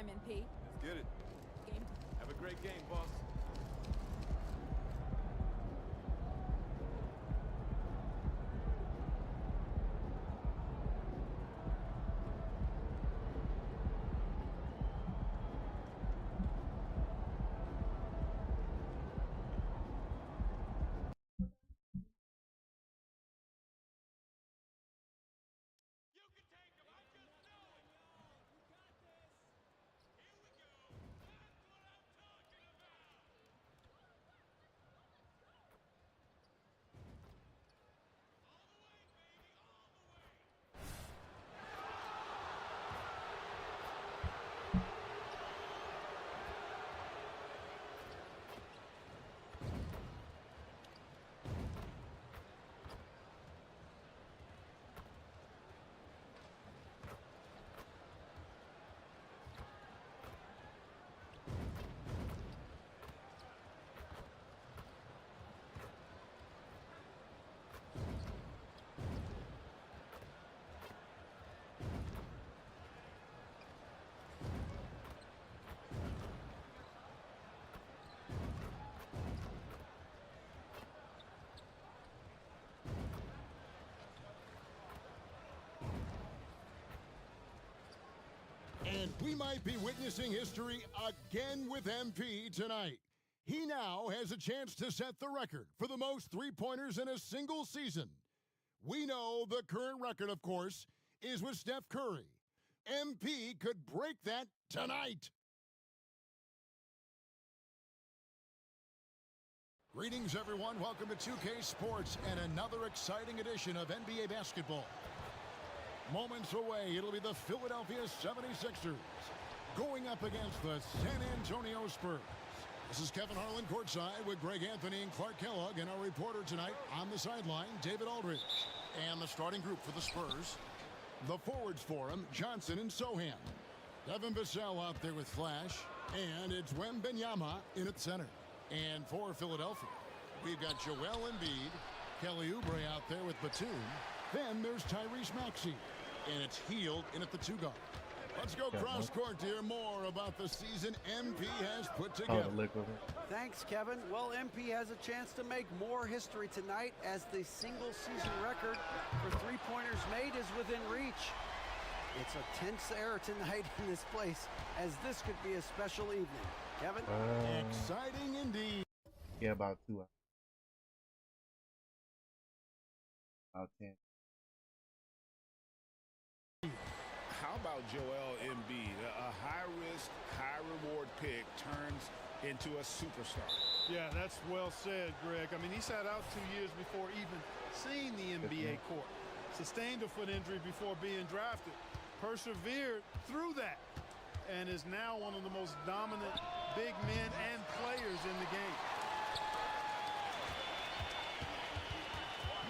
time, MP. Let's get it. Game. Have a great game, boss. And we might be witnessing history again with MP tonight. He now has a chance to set the record for the most three-pointers in a single season. We know the current record, of course, is with Steph Curry. MP could break that tonight. Greetings, everyone. Welcome to 2K Sports and another exciting edition of NBA basketball. Moments away, it'll be the Philadelphia 76ers going up against the San Antonio Spurs. This is Kevin Harlan courtside with Greg Anthony and Clark Kellogg, and our reporter tonight on the sideline, David Aldridge. And the starting group for the Spurs, the forwards for him, Johnson and Sohan. Devin Vassell out there with Flash, and it's Wembanyama in at center. And for Philadelphia, we've got Joel Embiid, Kelly Oubre out there with Batum. Then there's Tyrese Maxey, and it's Hield in at the two guard. Let's go cross court to hear more about the season MP has put together. Thanks, Kevin. Well, MP has a chance to make more history tonight as the single season record for three-pointers made is within reach. It's a tense air tonight in this place, as this could be a special evening. Kevin? Exciting indeed. Yeah, about 2 hours. About 10. How about Joel Embiid? A high-risk, high-reward pick turns into a superstar. Yeah, that's well said, Greg. I mean, he sat out 2 years before even seeing the NBA court. Sustained a foot injury before being drafted. Persevered through that and is now one of the most dominant big men and players in the game.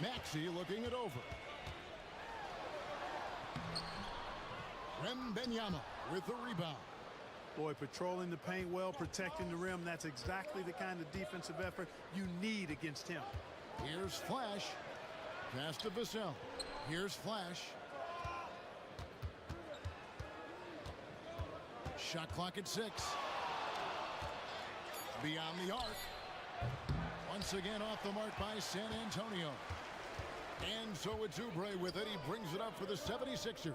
Maxey looking it over. Wembanyama with the rebound. Boy, patrolling the paint well, protecting the rim. That's exactly the kind of defensive effort you need against him. Here's Flash. Pass to Vassell. Here's Flash. Shot clock at 6. Beyond the arc. Once again off the mark by San Antonio. And so it's Oubre with it. He brings it up for the 76ers.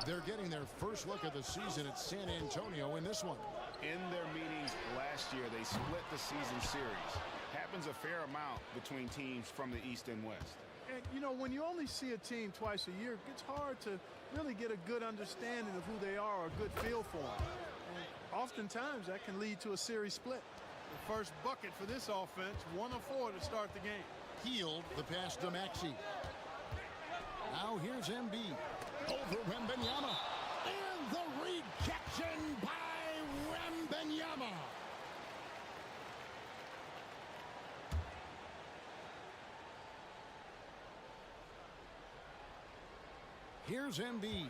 They're getting their first look of the season at San Antonio in this one. In their meetings last year, they split the season series. Happens a fair amount between teams from the East and West. And, you know, when you only see a team twice a year, it's hard to really get a good understanding of who they are or a good feel for them. And oftentimes, that can lead to a series split. The first bucket for this offense, 1 of 4 to start the game. Hield the pass to Maxey. Now here's Embiid. Over Wembanyama. And the rejection by Wembanyama. Here's Embiid.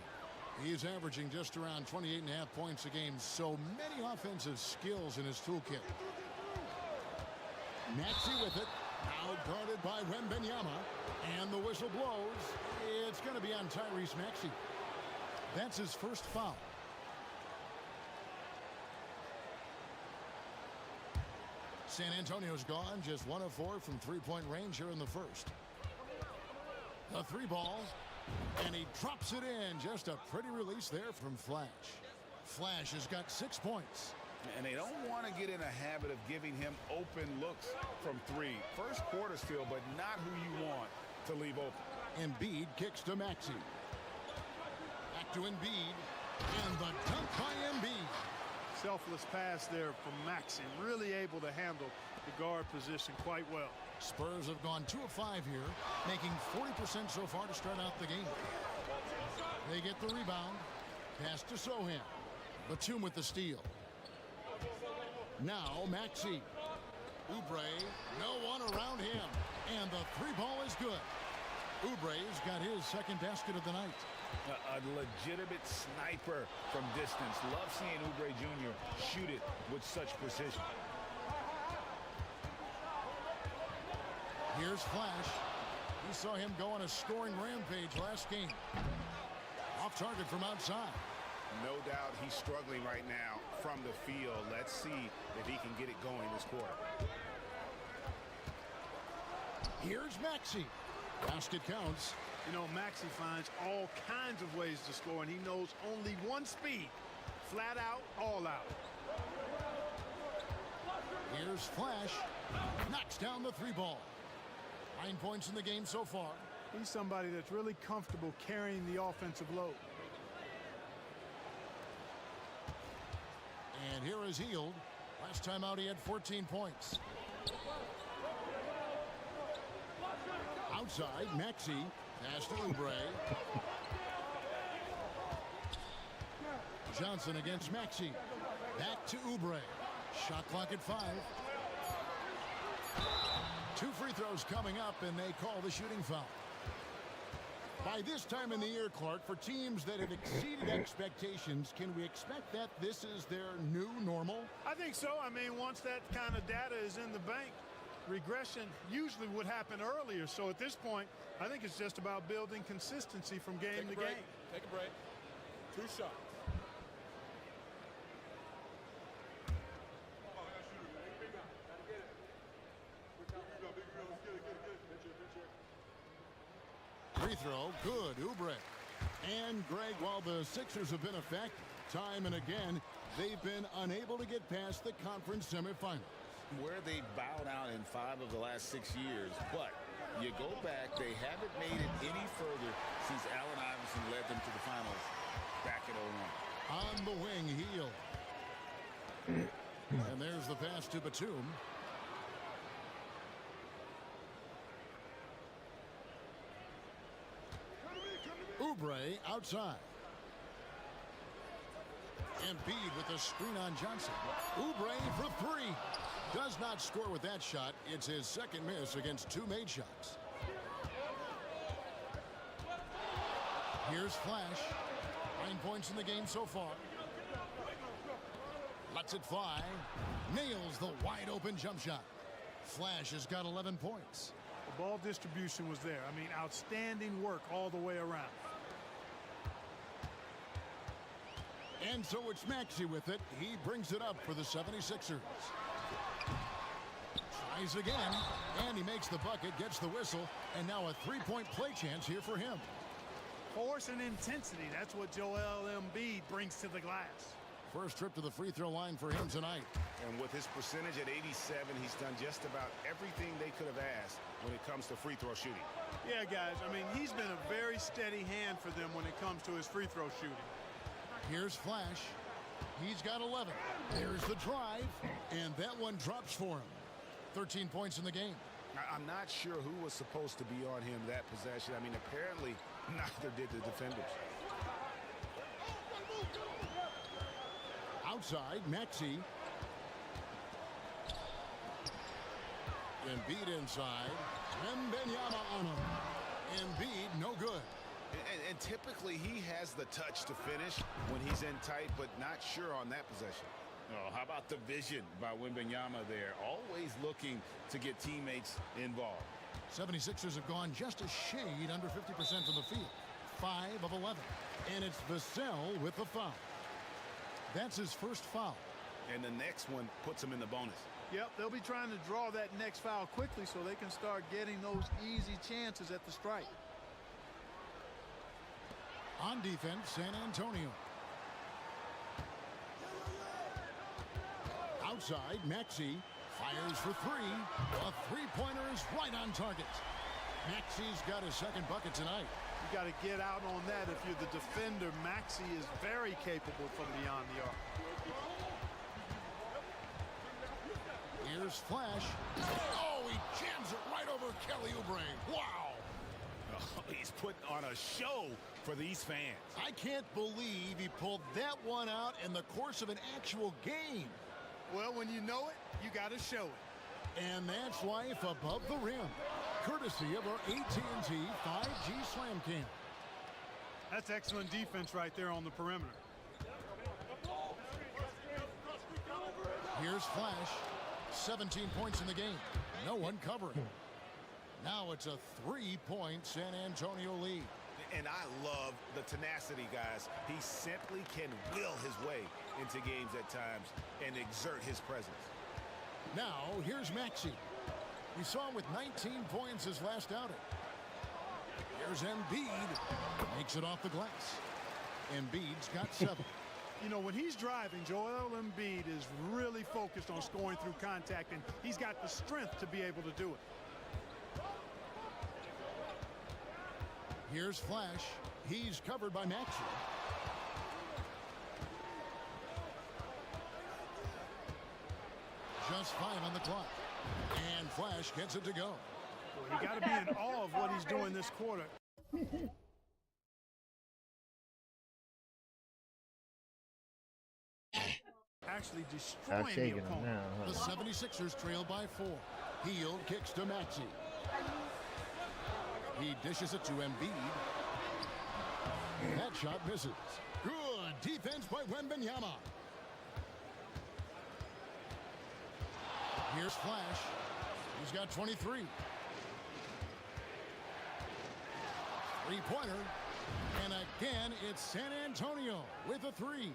He's averaging just around 28.5 points a game. So many offensive skills in his toolkit. Maxey with it. Now guarded by Wembanyama. And the whistle blows. It's going to be on Tyrese Maxey. That's his first foul. San Antonio's gone just 1 of 4 from three-point range here in the first. The three ball, and he drops it in. Just a pretty release there from Flash. Flash has got 6 points. And they don't want to get in a habit of giving him open looks from three. First quarter still, but not who you want to leave open. Embiid kicks to Maxey. Back to Embiid. And the dunk by Embiid. Selfless pass there from Maxey. Really able to handle the guard position quite well. Spurs have gone 2 of 5 here, making 40% so far to start out the game. They get the rebound. Pass to Sohan. Batum with the steal. Now Maxey. Oubre, no one around him. And the three ball is good. Oubre's got his second basket of the night. A legitimate sniper from distance. Love seeing Oubre Jr. shoot it with such precision. Here's Flash. We saw him go on a scoring rampage last game. Off target from outside. No doubt he's struggling right now from the field. Let's see if he can get it going this quarter. Here's Maxey. Basket counts. You know, Maxey finds all kinds of ways to score, and he knows only one speed. Flat out, all out. Here's Flash. Knocks down the three ball. 9 points in the game so far. He's somebody that's really comfortable carrying the offensive load. And here is Hield. Last time out he had 14 points. Outside, Maxey. Pass to Oubre. Johnson against Maxey. Back to Oubre. Shot clock at 5. 2 free throws coming up, and they call the shooting foul. By this time in the year, Clark, for teams that have exceeded expectations, can we expect that this is their new normal? I think so. I mean, once that kind of data is in the bank, regression usually would happen earlier. So at this point, I think it's just about building consistency from game to game. Take a break. 2 shots. Free throw, good, Oubre. And Greg, while the Sixers have been effective time and again, they've been unable to get past the conference semifinals. Where they bowed out in 5 of the last 6 years, but you go back, they haven't made it any further since Allen Iverson led them to the finals back in 01. On the wing, Hield. And there's the pass to Batum. Oubre outside. Embiid with a screen on Johnson. Oubre for 3. Does not score with that shot. It's his second miss against 2 made shots. Here's Flash. 9 points in the game so far. Lets it fly. Nails the wide open jump shot. Flash has got 11 points. The ball distribution was there. I mean, outstanding work all the way around. And so it's Maxey with it. He brings it up for the 76ers. Tries again, and he makes the bucket, gets the whistle, and now a three-point play chance here for him. Force and intensity, that's what Joel Embiid brings to the glass. First trip to the free throw line for him tonight. And with his percentage at 87, he's done just about everything they could have asked when it comes to free throw shooting. Yeah, guys, I mean, he's been a very steady hand for them when it comes to his free throw shooting. Here's Flash. He's got 11. There's the drive, and that one drops for him. 13 points in the game. I'm not sure who was supposed to be on him that possession. I mean, apparently neither did the defenders. Outside, Maxey. Embiid inside. Wembanyama on him. Embiid, no good. And typically he has the touch to finish when he's in tight, but not sure on that possession. Oh, how about the vision by Wembanyama there? Always looking to get teammates involved. 76ers have gone just a shade under 50% from the field. 5 of 11. And it's Vassell with the foul. That's his first foul. And the next one puts him in the bonus. Yep, they'll be trying to draw that next foul quickly so they can start getting those easy chances at the stripe. On defense, San Antonio. Outside, Maxey fires for three. A three-pointer is right on target. Maxey's got his second bucket tonight. You got to get out on that if you're the defender. Maxey is very capable from beyond the arc. Here's Flash. Oh, he jams it right over Kelly Oubre. Wow. Oh, he's putting on a show for these fans. I can't believe he pulled that one out in the course of an actual game. Well, when you know it, you got to show it. And that's life above the rim. Courtesy of our AT&T 5G Slam Cam. That's excellent defense right there on the perimeter. Here's Flash. 17 points in the game. No one covering. Now it's a three-point San Antonio lead. And I love the tenacity, guys. He simply can will his way into games at times and exert his presence. Now, here's Maxey. We saw him with 19 points his last outing. Here's Embiid. Makes it off the glass. Embiid's got 7. You know, when he's driving, Joel Embiid is really focused on scoring through contact, and he's got the strength to be able to do it. Here's Flash. He's covered by Maxey. Just 5 on the clock. And Flash gets it to go. Well, you got to be in awe of what he's doing this quarter. Actually destroying the shaking him opponent. now, The huh? 76ers trail by 4. Hield kicks to Maxey. He dishes it to Embiid. That shot misses. Good defense by Wembanyama. Here's Flash. He's got 23. Three-pointer. And again, it's San Antonio with a 3.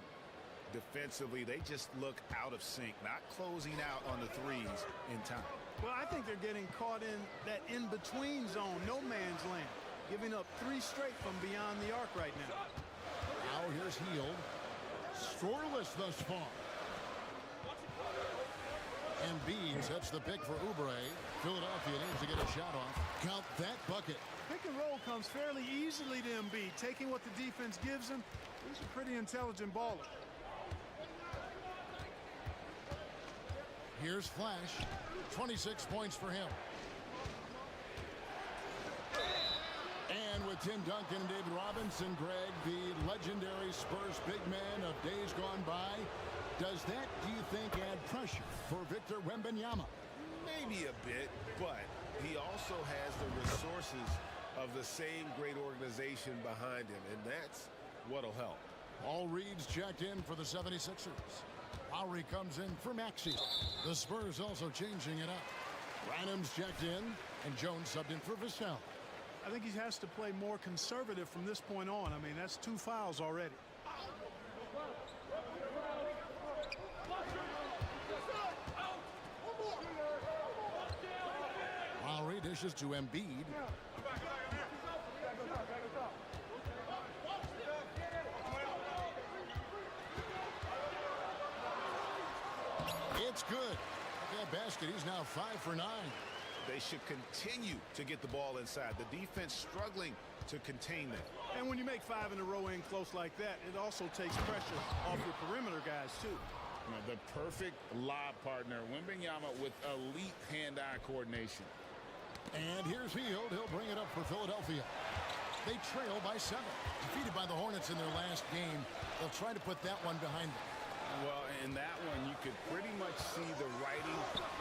Defensively, they just look out of sync, not closing out on the threes in time. Well, I think they're getting caught in that in-between zone, no man's land, giving up 3 straight from beyond the arc right now. Now here's Hield. Scoreless thus far. Embiid sets the pick for Oubre. Philadelphia needs to get a shot off. Count that bucket. Pick and roll comes fairly easily to Embiid, taking what the defense gives him. He's a pretty intelligent baller. Here's Flash. 26 points for him. And with Tim Duncan and David Robinson, Greg, the legendary Spurs big man of days gone by, does that, do you think, add pressure for Victor Wembanyama? Maybe a bit, but he also has the resources of the same great organization behind him, and that's what'll help. All Reed's checked in for the 76ers. Lowry comes in for Maxey. The Spurs also changing it up. Branham's checked in, and Jones subbed in for Vassell. I think he has to play more conservative from this point on. I mean, that's 2 fouls already. Lowry dishes to Embiid. It's good. That basket, he's now 5 for 9. They should continue to get the ball inside. The defense struggling to contain that. And when you make 5 in a row in close like that, it also takes pressure off your perimeter guys, too. You know, the perfect lob partner, Wembanyama, with elite hand-eye coordination. And here's Hield. He'll bring it up for Philadelphia. They trail by 7. Defeated by the Hornets in their last game. They'll try to put that one behind them. Well, in that one, you could pretty much see the writing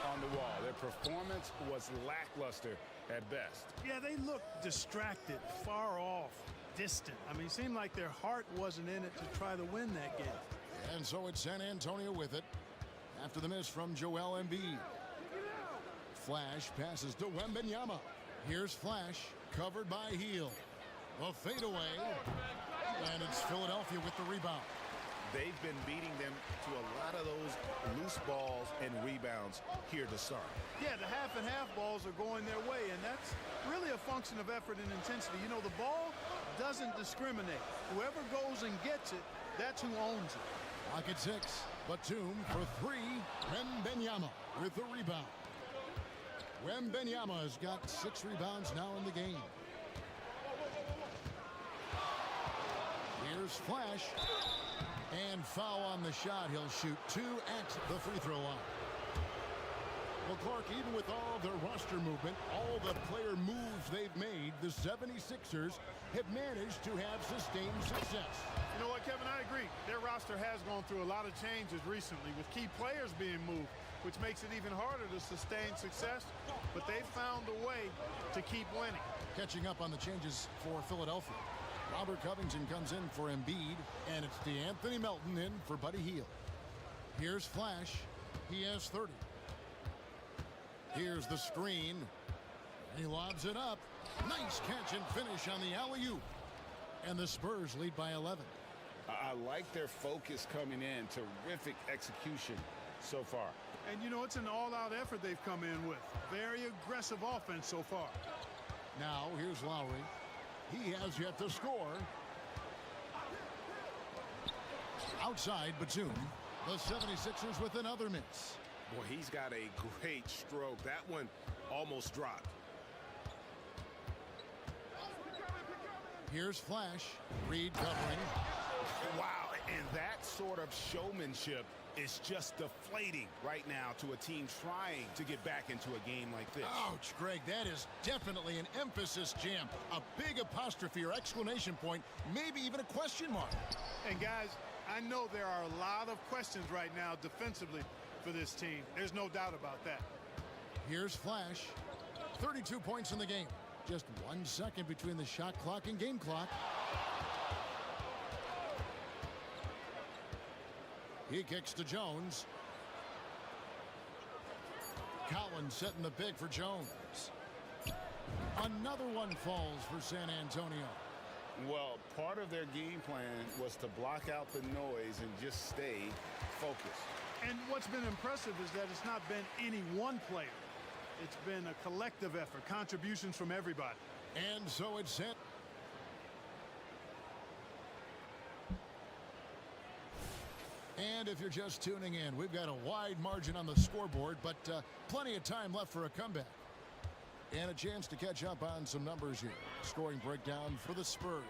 on the wall. Their performance was lackluster at best. Yeah, they looked distracted, far off, distant. I mean, it seemed like their heart wasn't in it to try to win that game. And so it's San Antonio with it after the miss from Joel Embiid. Flash passes to Wembanyama. Here's Flash, covered by Hield. A fadeaway, and it's Philadelphia with the rebound. they've been beating them to a lot of those loose balls and rebounds here to start. Yeah, the half and half balls are going their way, and that's really a function of effort and intensity. You know, the ball doesn't discriminate. Whoever goes and gets it, that's who owns it. Clock at 6. Batum for 3. Wembanyama with the rebound. Wembanyama has got 6 rebounds now in the game. Here's Flash. And foul on the shot. He'll shoot 2 at the free throw line. Well, Clark, even with all their roster movement, all the player moves they've made, the 76ers have managed to have sustained success. You know what, Kevin? I agree. Their roster has gone through a lot of changes recently with key players being moved, which makes it even harder to sustain success. But they've found a way to keep winning. Catching up on the changes for Philadelphia. Robert Covington comes in for Embiid, and it's DeAnthony Melton in for Buddy Hield. Here's Flash. He has 30. Here's the screen. And he lobs it up. Nice catch and finish on the alley-oop. And the Spurs lead by 11. I like their focus coming in. Terrific execution so far. And, you know, it's an all-out effort they've come in with. Very aggressive offense so far. Now, here's Lowry. He has yet to score. Outside, Batum. The 76ers with another miss. Boy, he's got a great stroke. That one almost dropped. Here's Flash. Reed covering. Wow, and that sort of showmanship is just deflating right now to a team trying to get back into a game like this. Ouch, Greg, that is definitely an emphasis jam. A big apostrophe or exclamation point, maybe even a question mark. And guys, I know there are a lot of questions right now defensively for this team. There's no doubt about that. Here's Flash. 32 points in the game. Just 1 second between the shot clock and game clock. He kicks to Jones. Collins setting the big for Jones. Another one falls for San Antonio. Well, part of their game plan was to block out the noise and just stay focused. And what's been impressive is that it's not been any one player. It's been a collective effort, contributions from everybody. And so it's set. And if you're just tuning in, we've got a wide margin on the scoreboard, but plenty of time left for a comeback. And a chance to catch up on some numbers here. Scoring breakdown for the Spurs.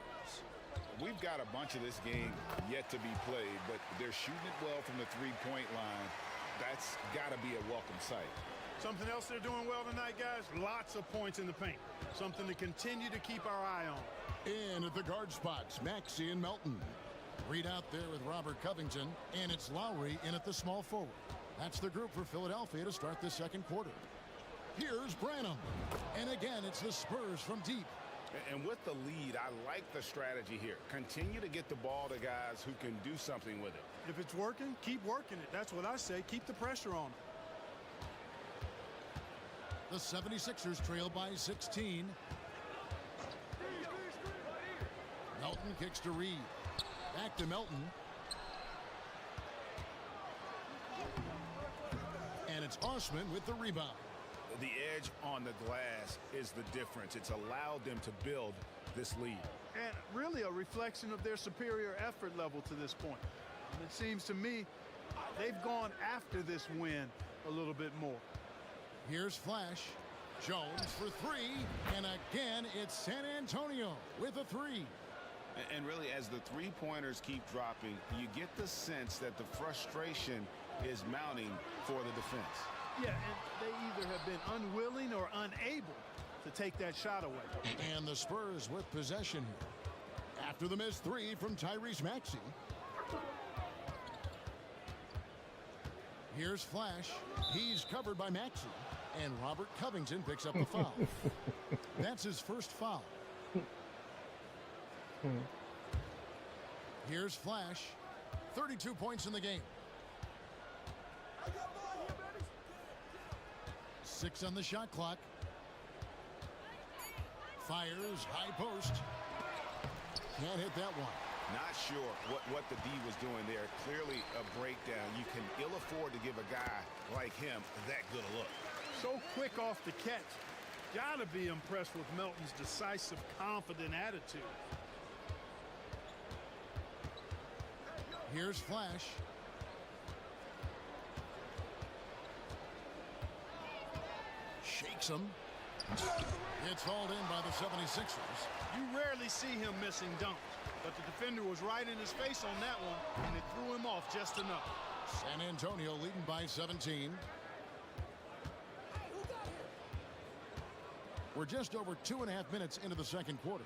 We've got a bunch of this game yet to be played, but they're shooting it well from the three-point line. That's got to be a welcome sight. Something else they're doing well tonight, guys, lots of points in the paint. Something to continue to keep our eye on. In at the guard spots, Maxey and Melton. Reed out there with Robert Covington, and it's Lowry in at the small forward. That's the group for Philadelphia to start the second quarter. Here's Branham. And again, it's the Spurs from deep. And with the lead, I like the strategy here. Continue to get the ball to guys who can do something with it. If it's working, keep working it. That's what I say. Keep the pressure on them. The 76ers trail by 16. Melton kicks to Reed. Back to Melton. And it's Osman with the rebound. The edge on the glass is the difference. It's allowed them to build this lead. And really a reflection of their superior effort level to this point. And it seems to me they've gone after this win a little bit more. Here's Flash. Jones for 3. And again, it's San Antonio with a 3. And really, as the three-pointers keep dropping, you get the sense that the frustration is mounting for the defense. Yeah, and they either have been unwilling or unable to take that shot away. And the Spurs with possession here. After the missed 3 from Tyrese Maxey. Here's Flash. He's covered by Maxey. And Robert Covington picks up the foul. That's his first foul. Here's Flash. 32 points in the game. 6 on the shot clock. Fires, high post. Can't hit that one. Not sure what the D was doing there. Clearly a breakdown. You can ill afford to give a guy like him that good a look. So quick off the catch. Gotta be impressed with Melton's decisive, confident attitude. Here's Flash. Shakes him. It's hauled in by the 76ers. You rarely see him missing dunks, but the defender was right in his face on that one, and it threw him off just enough. San Antonio leading by 17. We're just over 2.5 minutes into the second quarter.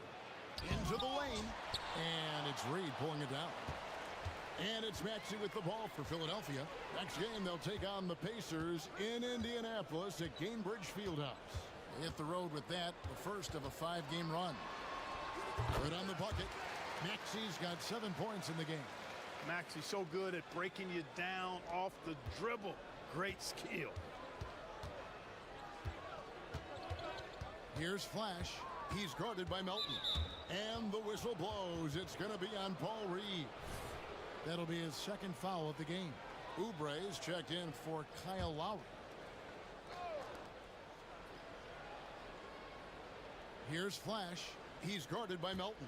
Into the lane, and it's Reed pulling it down. And it's Maxey with the ball for Philadelphia. Next game, they'll take on the Pacers in Indianapolis at Gainbridge Fieldhouse. They hit the road with that, the first of a 5-game run. Good on the bucket. Maxey's got 7 points in the game. Maxey's so good at breaking you down off the dribble. Great skill. Here's Flash. He's guarded by Melton. And the whistle blows. It's going to be on Paul Reed. That'll be his second foul of the game. Oubre is checked in for Kyle Lowry. Here's Flash. He's guarded by Melton.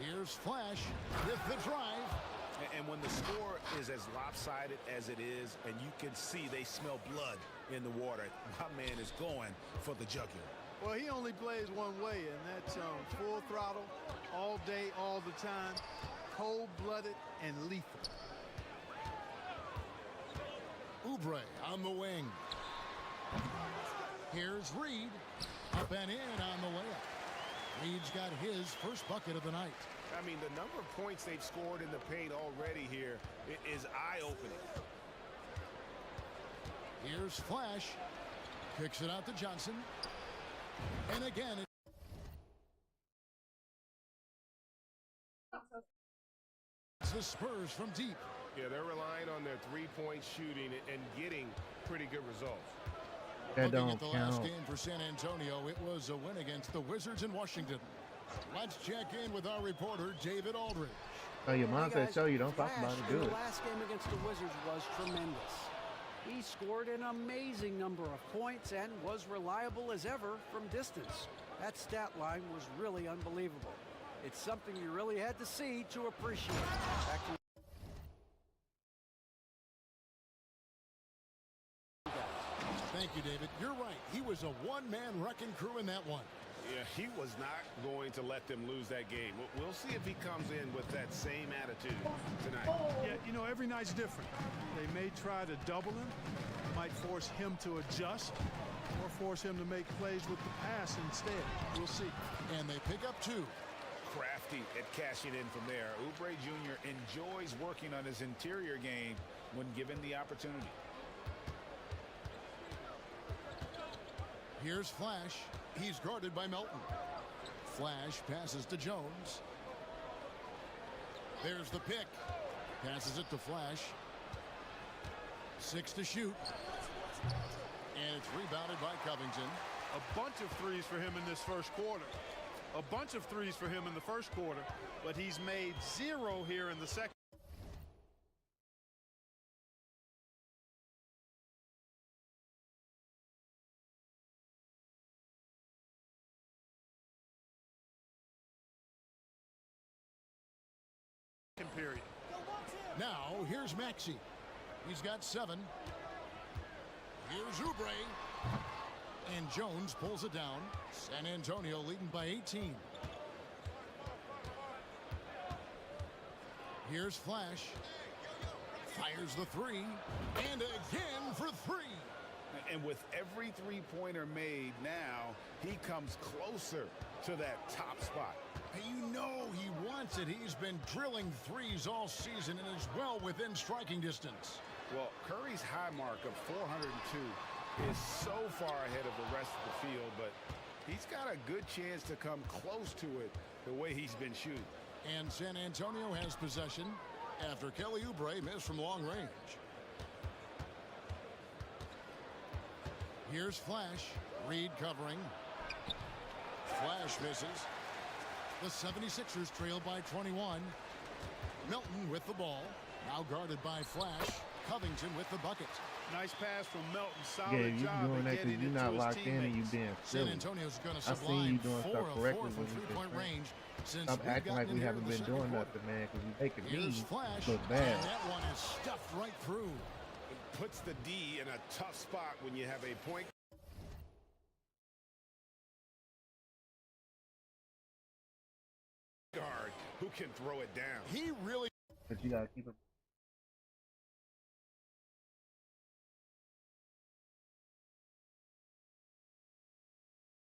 Here's Flash with the drive. And when the score is as lopsided as it is, and you can see they smell blood in the water, my man is going for the jugular. Well, he only plays one way, and that's full throttle, all day, all the time, cold-blooded and lethal. Oubre on the wing. Here's Reed. Up and in on the layup. Reed's got his first bucket of the night. I mean, the number of points they've scored in the paint already here is eye-opening. Here's Flash. Kicks it out to Johnson. And again, it's the Spurs from deep. Yeah, they're relying on their three-point shooting and getting pretty good results. That Looking don't at the count. last game for San Antonio, it was a win against the Wizards in Washington. Let's check in with our reporter, David Aldridge. Oh, your mom Hey, said guys, so. You don't talk Flash about it. in Do the it. last game against the Wizards was tremendous. He scored an amazing number of points and was reliable as ever from distance. That stat line was really unbelievable. It's something you really had to see to appreciate. Back to Thank you, David. You're right. He was a one-man wrecking crew in that one. Yeah, he was not going to let them lose that game. We'll see if he comes in with that same attitude tonight. Yeah, you know, every night's different. They may try to double him, might force him to adjust, or force him to make plays with the pass instead. We'll see. And they pick up 2. Crafty at cashing in from there. Oubre Jr. enjoys working on his interior game when given the opportunity. Here's Flash. He's guarded by Melton. Flash passes to Jones. There's the pick. Passes it to Flash. 6 to shoot. And it's rebounded by Covington. A bunch of threes for him in this first quarter. A bunch of threes for him in the first quarter, but he's made 0 here in the second. Period. Now, here's Maxey. He's got 7. Here's Oubre. And Jones pulls it down. San Antonio leading by 18. Here's Flash. Fires the 3. And again for 3. And with every three-pointer made now, he comes closer to that top spot. And you know he wants it. He's been drilling threes all season and is well within striking distance. Well, Curry's high mark of 402 is so far ahead of the rest of the field, but he's got a good chance to come close to it the way he's been shooting. And San Antonio has possession after Kelly Oubre missed from long range. Here's Flash. Reed covering. Flash misses. The 76ers trail by 21. Melton with the ball. Now guarded by Flash. Covington with the bucket. Nice pass from Melton. Yeah, Solid you job doing of that getting because you're it not to his locked in and you teammates. being San silly. Antonio's going to I seen you sublime doing 4 stuff of correctly 4 when from you three-point just range since stop we've acting gotten like we in here haven't in the been second doing quarter. nothing, man, because you making Here's me Flash, look and bad. that one is stuffed right through. It puts the D in a tough spot when you have a point guard who can throw it down. He really But you gotta keep it.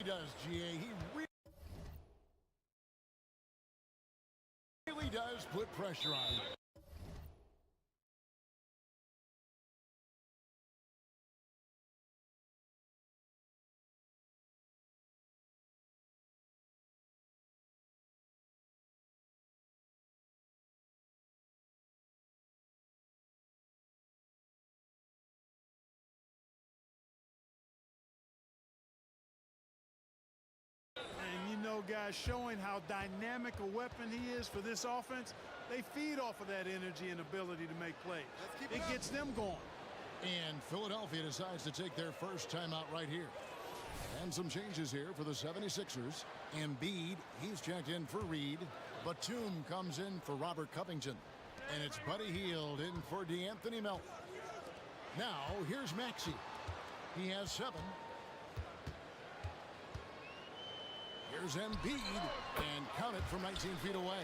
does, GA. He really does put pressure on him. And you know, guys, showing how dynamic a weapon he is for this offense, they feed off of that energy and ability to make plays. It gets them going. And Philadelphia decides to take their first timeout right here. And some changes here for the 76ers. Embiid, he's checked in for Reed. Batum comes in for Robert Covington. And it's Buddy Hield in for DeAnthony Melton. Now, here's Maxey. He has 7. Here's Embiid, and count it from 19 feet away.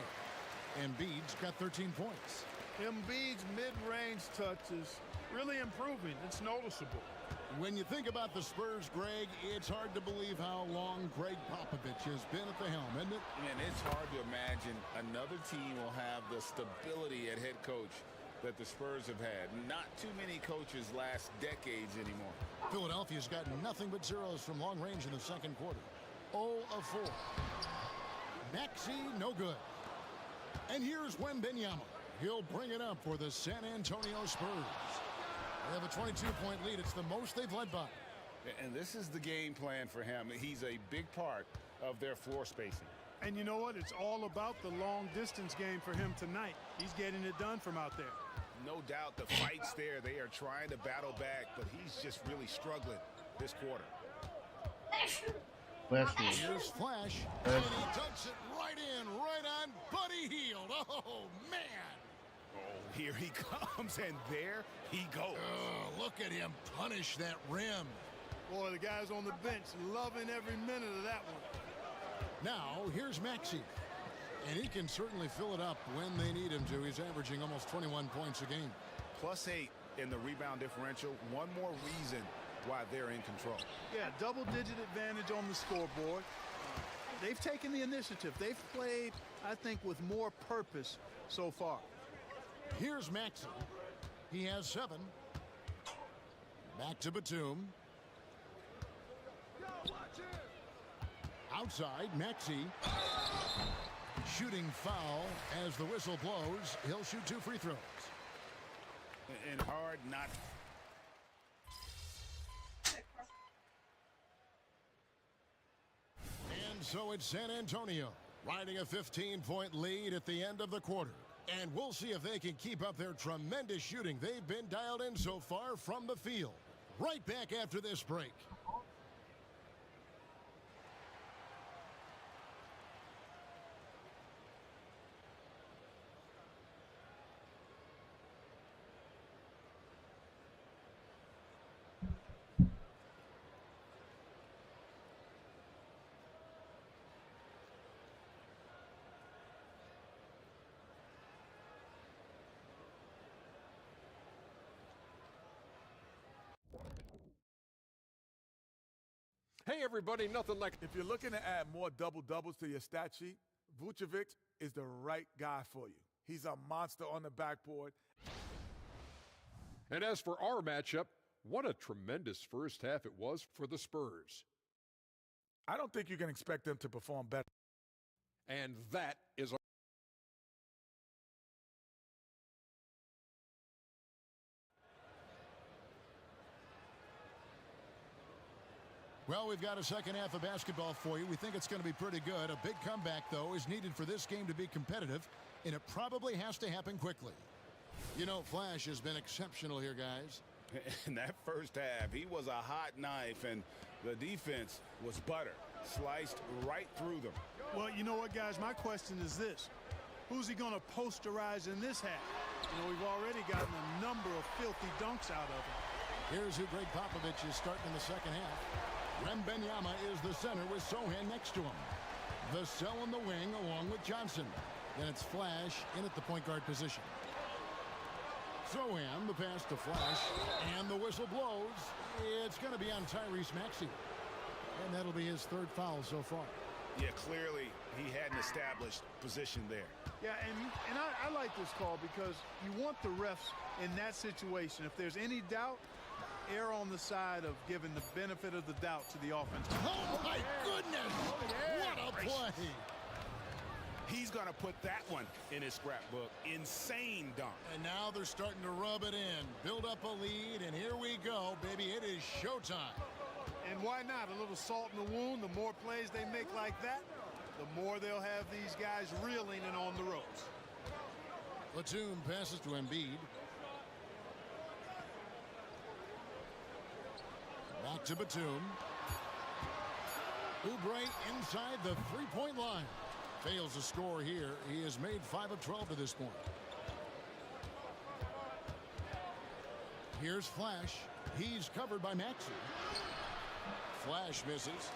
Embiid's got 13 points. Embiid's mid-range touch is really improving. It's noticeable. When you think about the Spurs, Greg, it's hard to believe how long Greg Popovich has been at the helm, isn't it? Man, it's hard to imagine another team will have the stability at head coach that the Spurs have had. Not too many coaches last decades anymore. Philadelphia's got nothing but zeros from long range in the second quarter. 0 of 4. Maxey, no good. And here's Wembanyama. He'll bring it up for the San Antonio Spurs. They have a 22-point lead. It's the most they've led by. And this is the game plan for him. He's a big part of their floor spacing. And you know what? It's all about the long-distance game for him tonight. He's getting it done from out there. No doubt the fight's there. They are trying to battle back, but he's just really struggling this quarter. Westwood. Here's Flash, and he dunks it right in, right on Buddy Hield. Oh, man. Oh, here he comes, and there he goes. Oh, look at him punish that rim. Boy, the guys on the bench loving every minute of that one. Now, here's Maxey. And he can certainly fill it up when they need him to. He's averaging almost 21 points a game. +8 in the rebound differential. One more reason why they're in control. Yeah, double-digit advantage on the scoreboard. They've taken the initiative. They've played, I think, with more purpose so far. Here's Maxey. He has 7. Back to Batum. Outside, Maxey. Shooting foul as the whistle blows. He'll shoot 2 free throws. And hard not. And so it's San Antonio riding a 15-point lead at the end of the quarter. And we'll see if they can keep up their tremendous shooting they've been dialed in so far from the field. Right back after this break. Hey, everybody, nothing like. If you're looking to add more double-doubles to your stat sheet, Vucevic is the right guy for you. He's a monster on the backboard. And as for our matchup, what a tremendous first half it was for the Spurs. I don't think you can expect them to perform better. And that is our. Well, we've got a second half of basketball for you. We think it's going to be pretty good. A big comeback, though, is needed for this game to be competitive, and it probably has to happen quickly. You know, Flash has been exceptional here, guys. In that first half, he was a hot knife, and the defense was butter. Sliced right through them. Well, you know what, guys? My question is this. Who's he going to posterize in this half? You know, we've already gotten a number of filthy dunks out of him. Here's who Greg Popovich is starting in the second half. Wembanyama is the center with Sochan next to him. Vassell in the wing along with Johnson. Then it's Flash in at the point guard position. Sochan, the pass to Flash, and the whistle blows. It's going to be on Tyrese Maxey. And that'll be his third foul so far. Yeah, clearly he had an established position there. Yeah, and I like this call because you want the refs in that situation. If there's any doubt, err on the side of giving the benefit of the doubt to the offense. Oh, my goodness! What a play! He's going to put that one in his scrapbook. Insane dunk. And now they're starting to rub it in. Build up a lead, and here we go, baby. It is showtime. And why not? A little salt in the wound. The more plays they make like that, the more they'll have these guys reeling and on the ropes. Batum passes to Embiid. Back to Batum. Oubre inside the three-point line. Fails to score here. He has made 5 of 12 to this point. Here's Flash. He's covered by Maxey. Flash misses.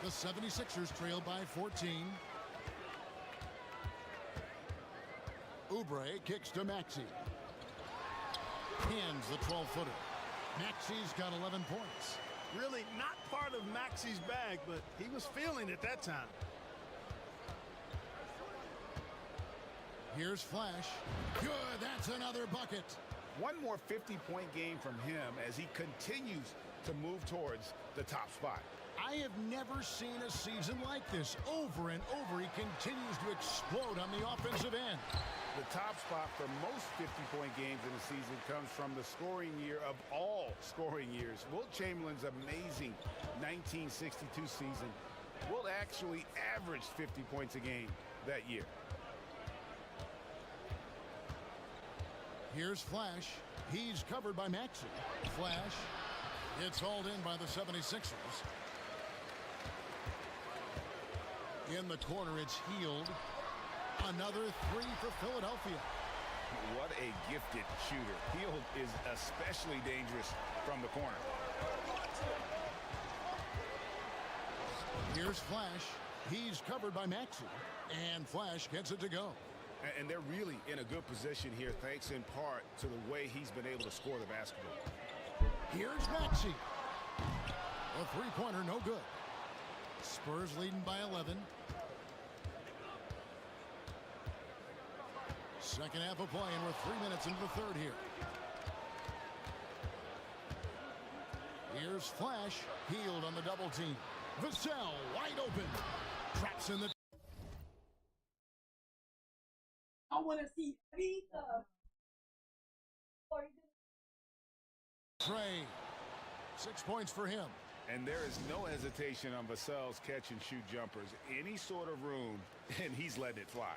The 76ers trail by 14. Oubre kicks to Maxey. Hands the 12-footer. Maxey's got 11 points. Really not part of Maxey's bag, but he was feeling it that time. Here's Flash. Good, that's another bucket. One more 50-point game from him as he continues to move towards the top spot. I have never seen a season like this. Over and over, he continues to explode on the offensive end. The top spot for most 50-point games in a season comes from the scoring year of all scoring years. Wilt Chamberlain's amazing 1962 season. Wilt actually averaged 50 points a game that year. Here's Flash. He's covered by Maxey. Flash. It's hauled in by the 76ers. In the corner, it's Hield. Another three for Philadelphia. What a gifted shooter. Hield is especially dangerous from the corner. Here's Flash. He's covered by Maxey. And Flash gets it to go. And they're really in a good position here, thanks in part to the way he's been able to score the basketball. Here's Maxey. A three-pointer, no good. Spurs leading by 11. Second half of play, and we're 3 minutes into the third here. Here's Flash. Hield on the double team. Vassell wide open. Traps in the... I want to see pizza. Trey. 6 points for him. And there is no hesitation on Vassell's catch-and-shoot jumpers. Any sort of room, and he's letting it fly.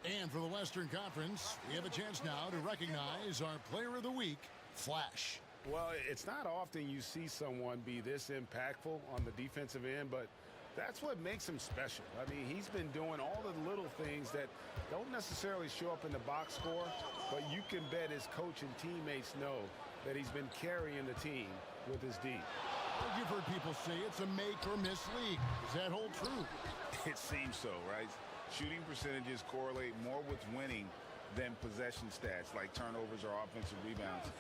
And for the Western Conference, we have a chance now to recognize our Player of the Week, Flash. Well, it's not often you see someone be this impactful on the defensive end, but that's what makes him special. I mean, he's been doing all the little things that don't necessarily show up in the box score, but you can bet his coach and teammates know that he's been carrying the team with his D. Well, you've heard people say it's a make-or-miss league. Does that hold true? It seems so, right? Shooting percentages correlate more with winning than possession stats like turnovers or offensive rebounds.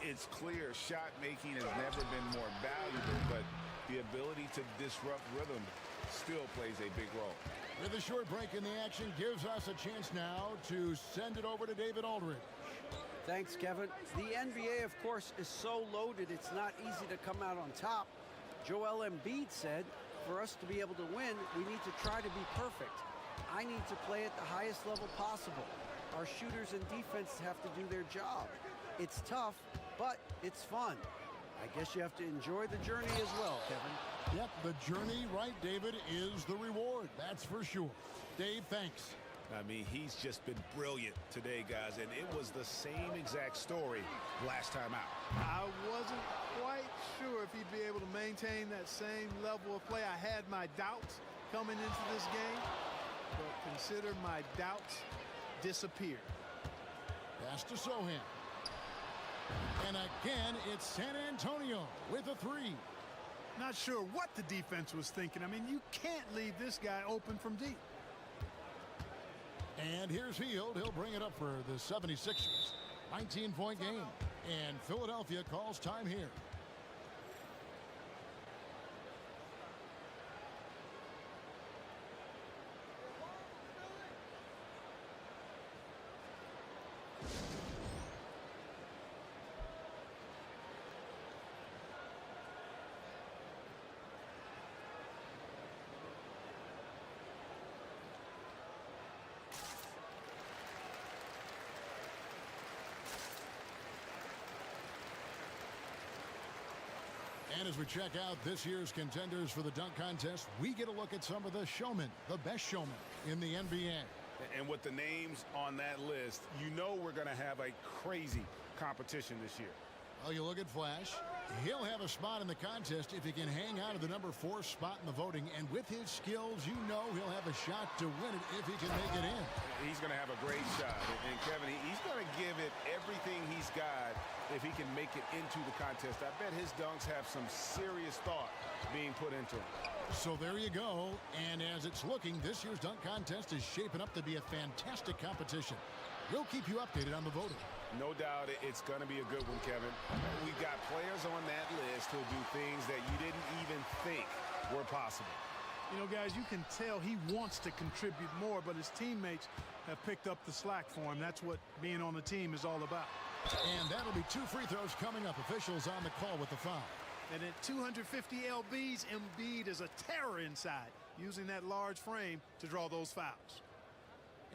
It's clear shot making has never been more valuable, but the ability to disrupt rhythm still plays a big role. With a short break in the action gives us a chance now to send it over to David Aldridge. Thanks, Kevin. The NBA, of course, is so loaded it's not easy to come out on top. Joel Embiid said, for us to be able to win, we need to try to be perfect. I need to play at the highest level possible. Our shooters and defense have to do their job. It's tough, but it's fun. I guess you have to enjoy the journey as well, Kevin. Yep, the journey, right, David, is the reward. That's for sure. Dave, thanks. I mean, he's just been brilliant today, guys, and it was the same exact story last time out. I wasn't quite sure if he'd be able to maintain that same level of play. I had my doubts coming into this game, but consider my doubts disappeared. Pass to Sohan. And again, it's San Antonio with a three. Not sure what the defense was thinking. I mean, you can't leave this guy open from deep. And here's Hield. He'll bring it up for the 76ers. 19-point game. And Philadelphia calls time here. And as we check out this year's contenders for the dunk contest, we get a look at some of the showmen, the best showmen in the NBA. And with the names on that list, you know we're going to have a crazy competition this year. Well, you look at Flash. He'll have a spot in the contest if he can hang out at the number 4 spot in the voting. And with his skills, you know he'll have a shot to win it if he can make it in. He's going to have a great shot. And Kevin, he's going to give it everything he's got if he can make it into the contest. I bet his dunks have some serious thought being put into them. So there you go. And as it's looking, this year's dunk contest is shaping up to be a fantastic competition. We'll keep you updated on the voting. No doubt it's going to be a good one, Kevin. We've got players on that list who'll do things that you didn't even think were possible. You know, guys, you can tell he wants to contribute more, but his teammates have picked up the slack for him. That's what being on the team is all about. And that'll be 2 free throws coming up. Officials on the call with the foul. And at 250 lbs, Embiid is a terror inside, using that large frame to draw those fouls.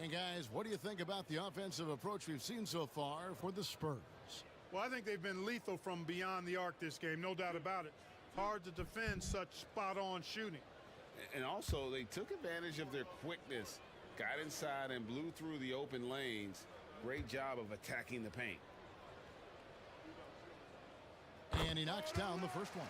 And guys, what do you think about the offensive approach we've seen so far for the Spurs? Well, I think they've been lethal from beyond the arc this game, no doubt about it. Hard to defend such spot-on shooting. And also, they took advantage of their quickness, got inside and blew through the open lanes. Great job of attacking the paint. And he knocks down the first one.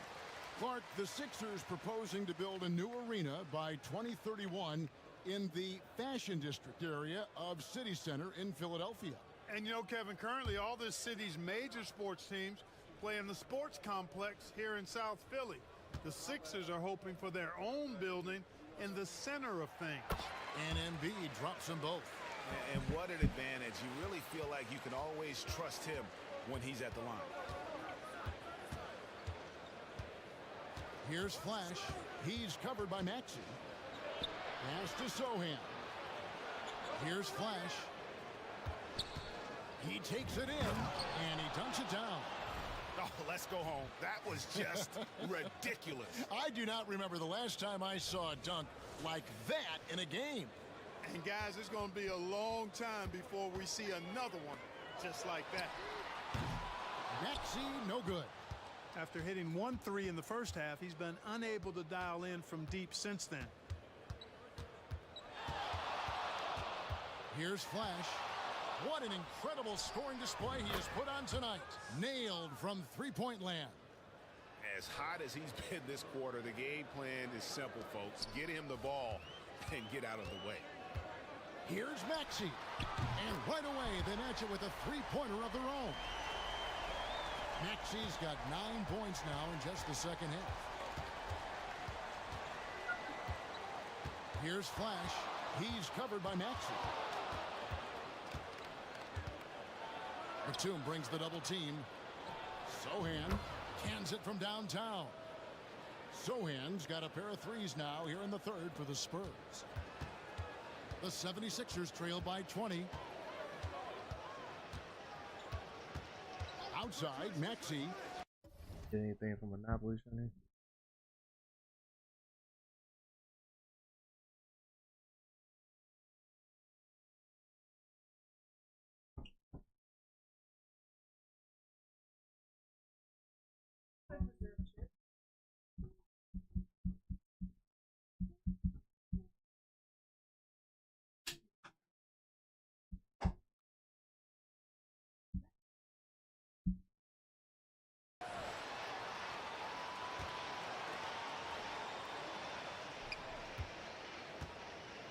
Clark, the Sixers proposing to build a new arena by 2031 in the Fashion District area of City Center in Philadelphia. And you know, Kevin, currently all this city's major sports teams play in the sports complex here in South Philly. The Sixers are hoping for their own building in the center of things. And Embiid drops them both. And what an advantage. You really feel like you can always trust him when he's at the line. Here's Flash. He's covered by Maxey. Pass to Sohan. Here's Flash. He takes it in, and he dunks it down. Oh, let's go home. That was just ridiculous. I do not remember the last time I saw a dunk like that in a game. And guys, it's going to be a long time before we see another one just like that. Maxey, no good. After hitting 1 3 in the first half, he's been unable to dial in from deep since then. Here's Flash. What an incredible scoring display he has put on tonight. Nailed from three-point land. As hot as he's been this quarter, the game plan is simple, folks. Get him the ball and get out of the way. Here's Maxey. And right away, they match it with a three-pointer of their own. Maxey's got 9 points now in just the second half. Here's Flash. He's covered by Maxey. Batum brings the double team. Sohan cans it from downtown. Sohan's got a pair of threes now here in the third for the Spurs. The 76ers trail by 20. Outside, Maxey. Did anything from Monopoly Center?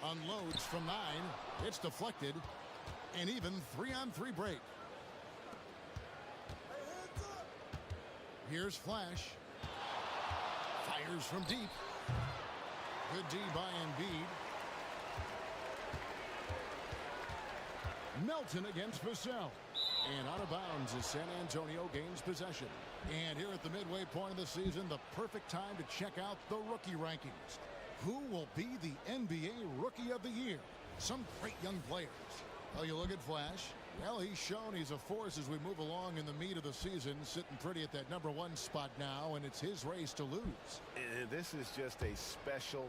Unloads from 9. It's deflected. An even 3-on-3 break. Here's Flash. Fires from deep. Good D by Embiid. Melton against Vassell. And out of bounds as San Antonio gains possession. And here at the midway point of the season, the perfect time to check out the rookie rankings. Who will be the NBA Rookie of the Year? Some great young players. Oh, you look at Flash. Well, he's shown he's a force as we move along in the meat of the season, sitting pretty at that #1 spot now, and it's his race to lose. And this is just a special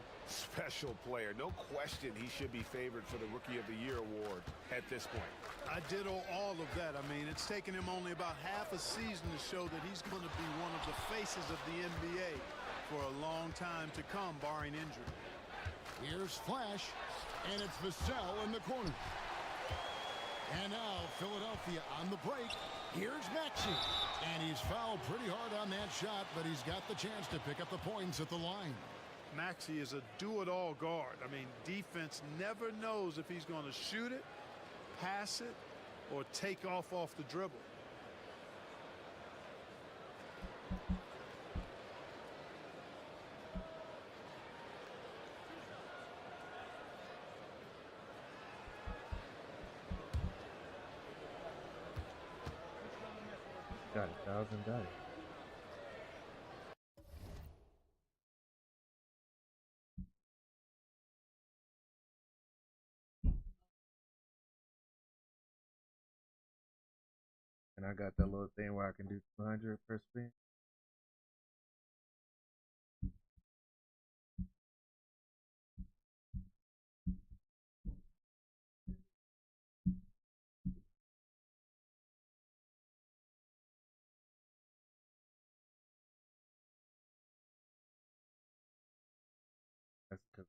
player. No question he should be favored for the Rookie of the Year award at this point. I ditto all of that. I mean, it's taken him only about half a season to show that he's going to be one of the faces of the NBA for a long time to come, barring injury. Here's Flash, and it's Vassell in the corner. And now Philadelphia on the break. Here's Maxey. And he's fouled pretty hard on that shot, but he's got the chance to pick up the points at the line. Maxey is a do-it-all guard. I mean, defense never knows if he's going to shoot it, pass it, or take off the dribble. Got 1,000 dice. And I got that little thing where I can do 200 per spin. That's because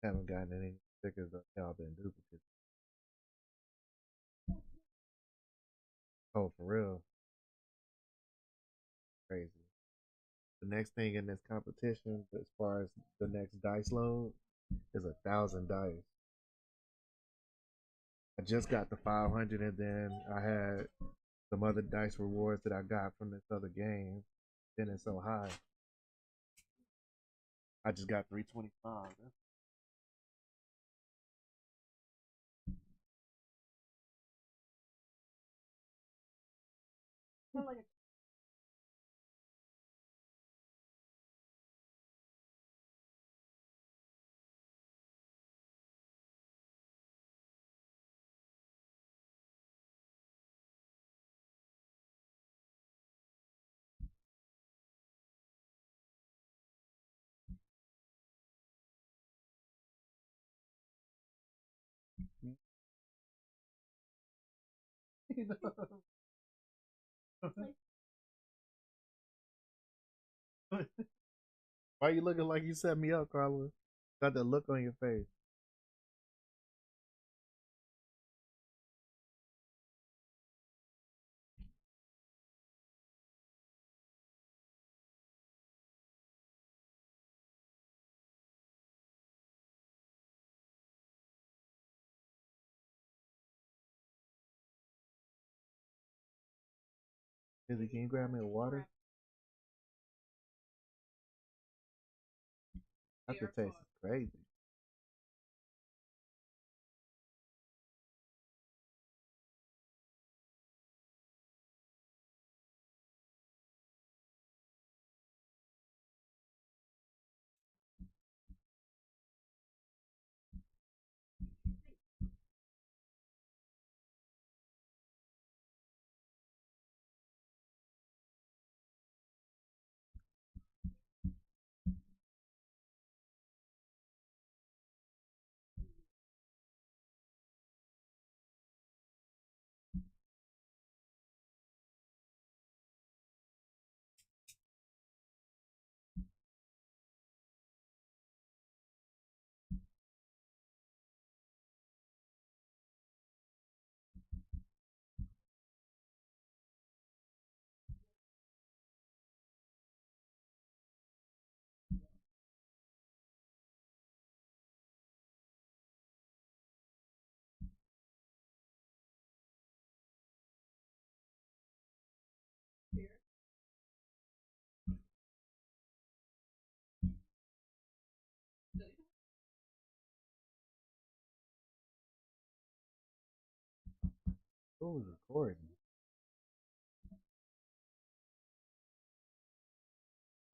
haven't gotten any stickers that y'all been duplicates. Oh, for real? Crazy. The next thing in this competition, as far as the next dice load, is 1,000 dice. I just got the 500, and then I had some other dice rewards that I got from this other game. Then it's so high. I just got 325. Why you looking like you set me up, Carlos? Got that look on your face. Izzy, can you grab me a water? Aftertaste is crazy. Who's recording?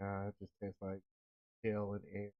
Nah, it just tastes like hell and air.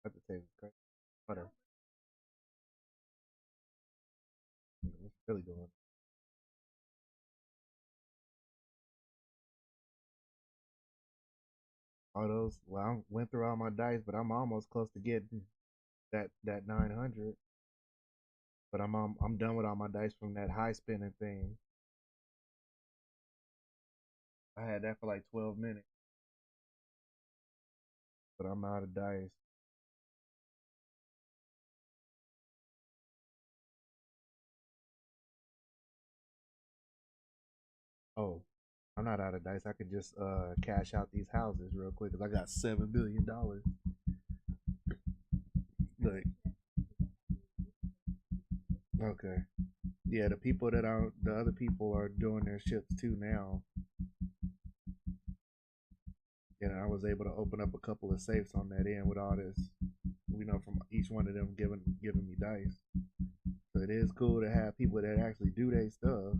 I have to say, whatever. What's really going? All those. Well, I went through all my dice, but I'm almost close to getting that 900. But I'm done with all my dice from that high spinning thing. I had that for like 12 minutes, but I'm out of dice. Oh, I'm not out of dice. I could just cash out these houses real quick because I got $7 billion. Look, okay, yeah, the other people are doing their ships too now. And I was able to open up a couple of safes on that end with all this, from each one of them giving me dice. So it is cool to have people that actually do their stuff.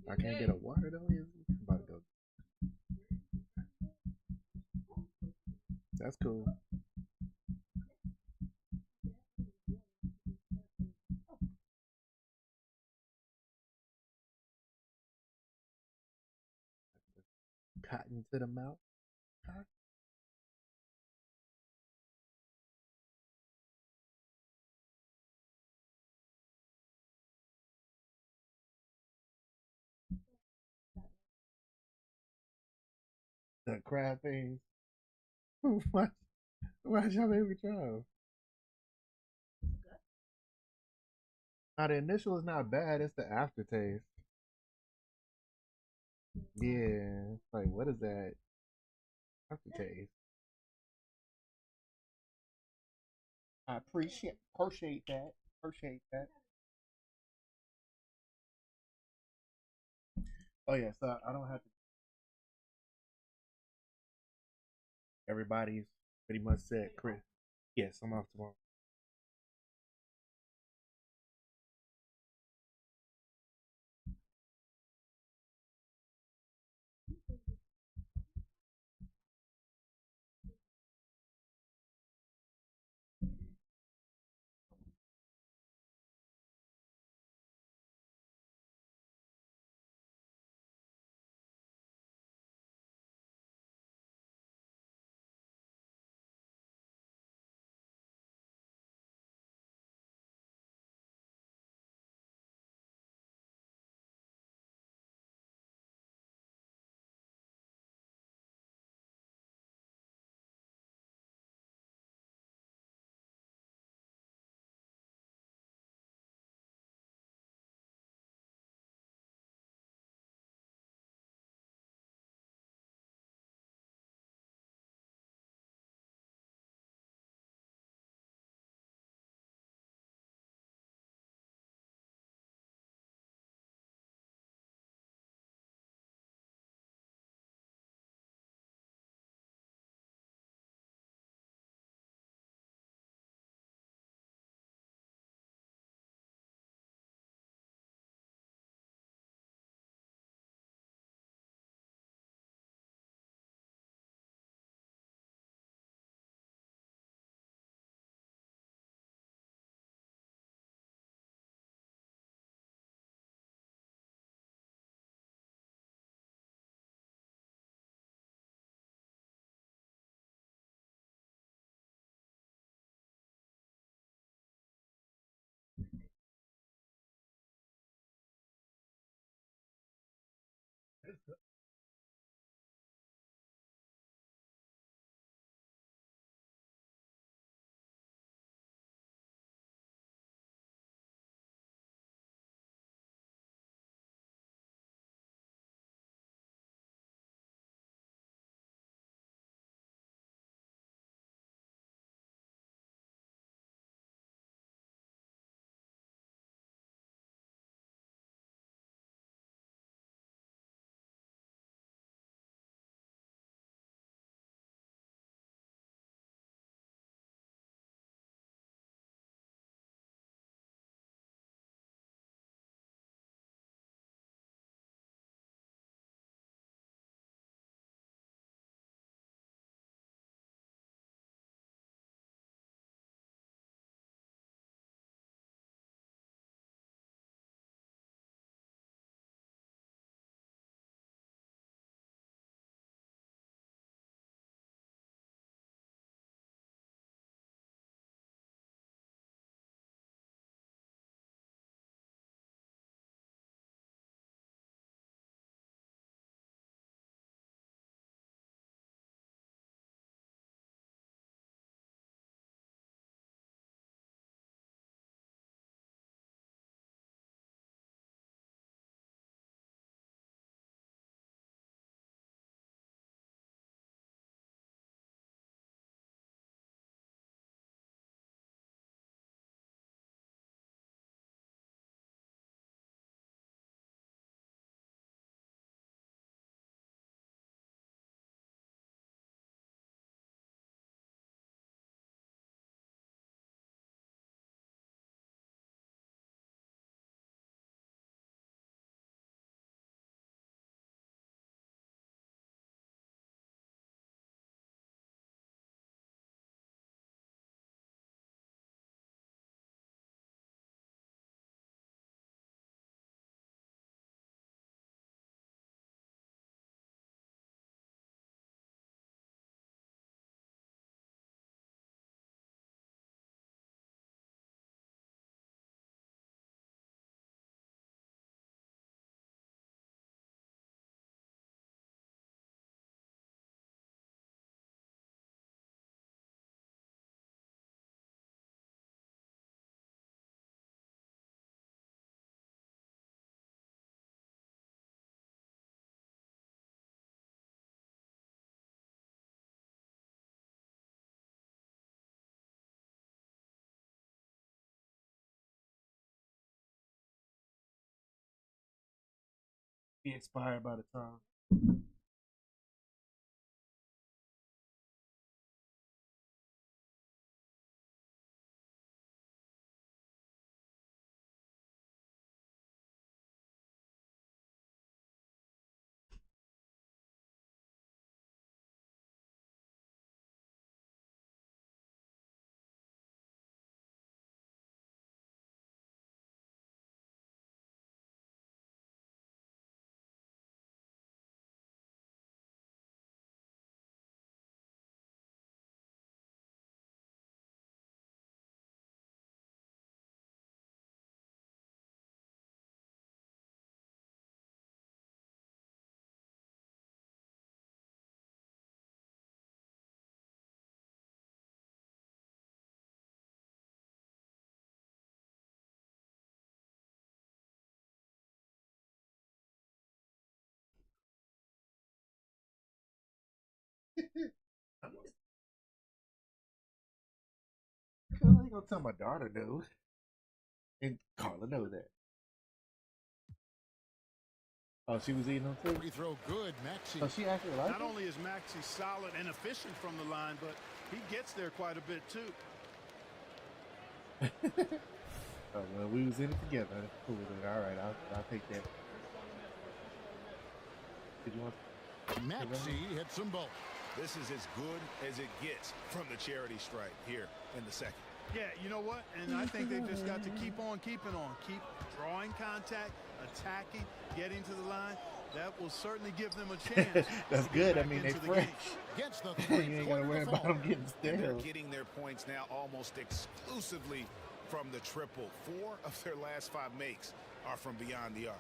I can't get a water though. I'm about to go. That's cool. Cotton to the mouth. The crab things. Watch y'all every time. Now the initial is not bad. It's the aftertaste. Yeah, it's like what is that aftertaste? I appreciate that. Appreciate that. Oh yeah, so I don't have to. Everybody's pretty much set. Chris. Yes, I'm off tomorrow. Be expired by the time. I ain't gonna tell my daughter no, and Carla know that. Oh, she was eating them too? Free throw good, Maxey. Oh, she actually liked Not it? only is Maxey solid and efficient from the line, but he gets there quite a bit too. Oh, well, we was in it together. That's cool. Then. All right, I'll take that. Did you want? Maxey hits them both. This is as good as it gets from the charity stripe here in the second. Yeah, you know what? And I think they've just got to keep on keeping on. Keep drawing contact, attacking, getting to the line. That will certainly give them a chance. That's good. I mean, they fresh. Gets the you ain't got to worry about them getting And they're stale. getting their points now almost exclusively from the triple. 4 of their last 5 makes are from beyond the arc.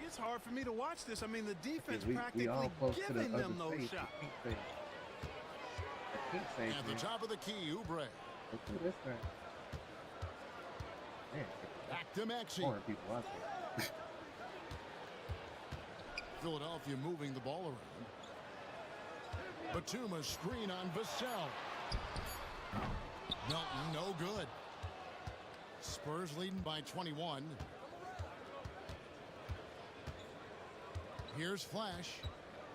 It's hard for me to watch this. I mean, the defense We practically all close to the giving other them those stage. shots. The pink stage. At the top of the key, Oubre. Look at this thing. Man, Back to Maxey. corner people out there. Philadelphia moving the ball around. Batum a screen on Vassell. Melton, no good. Spurs leading by 21. Here's Flash.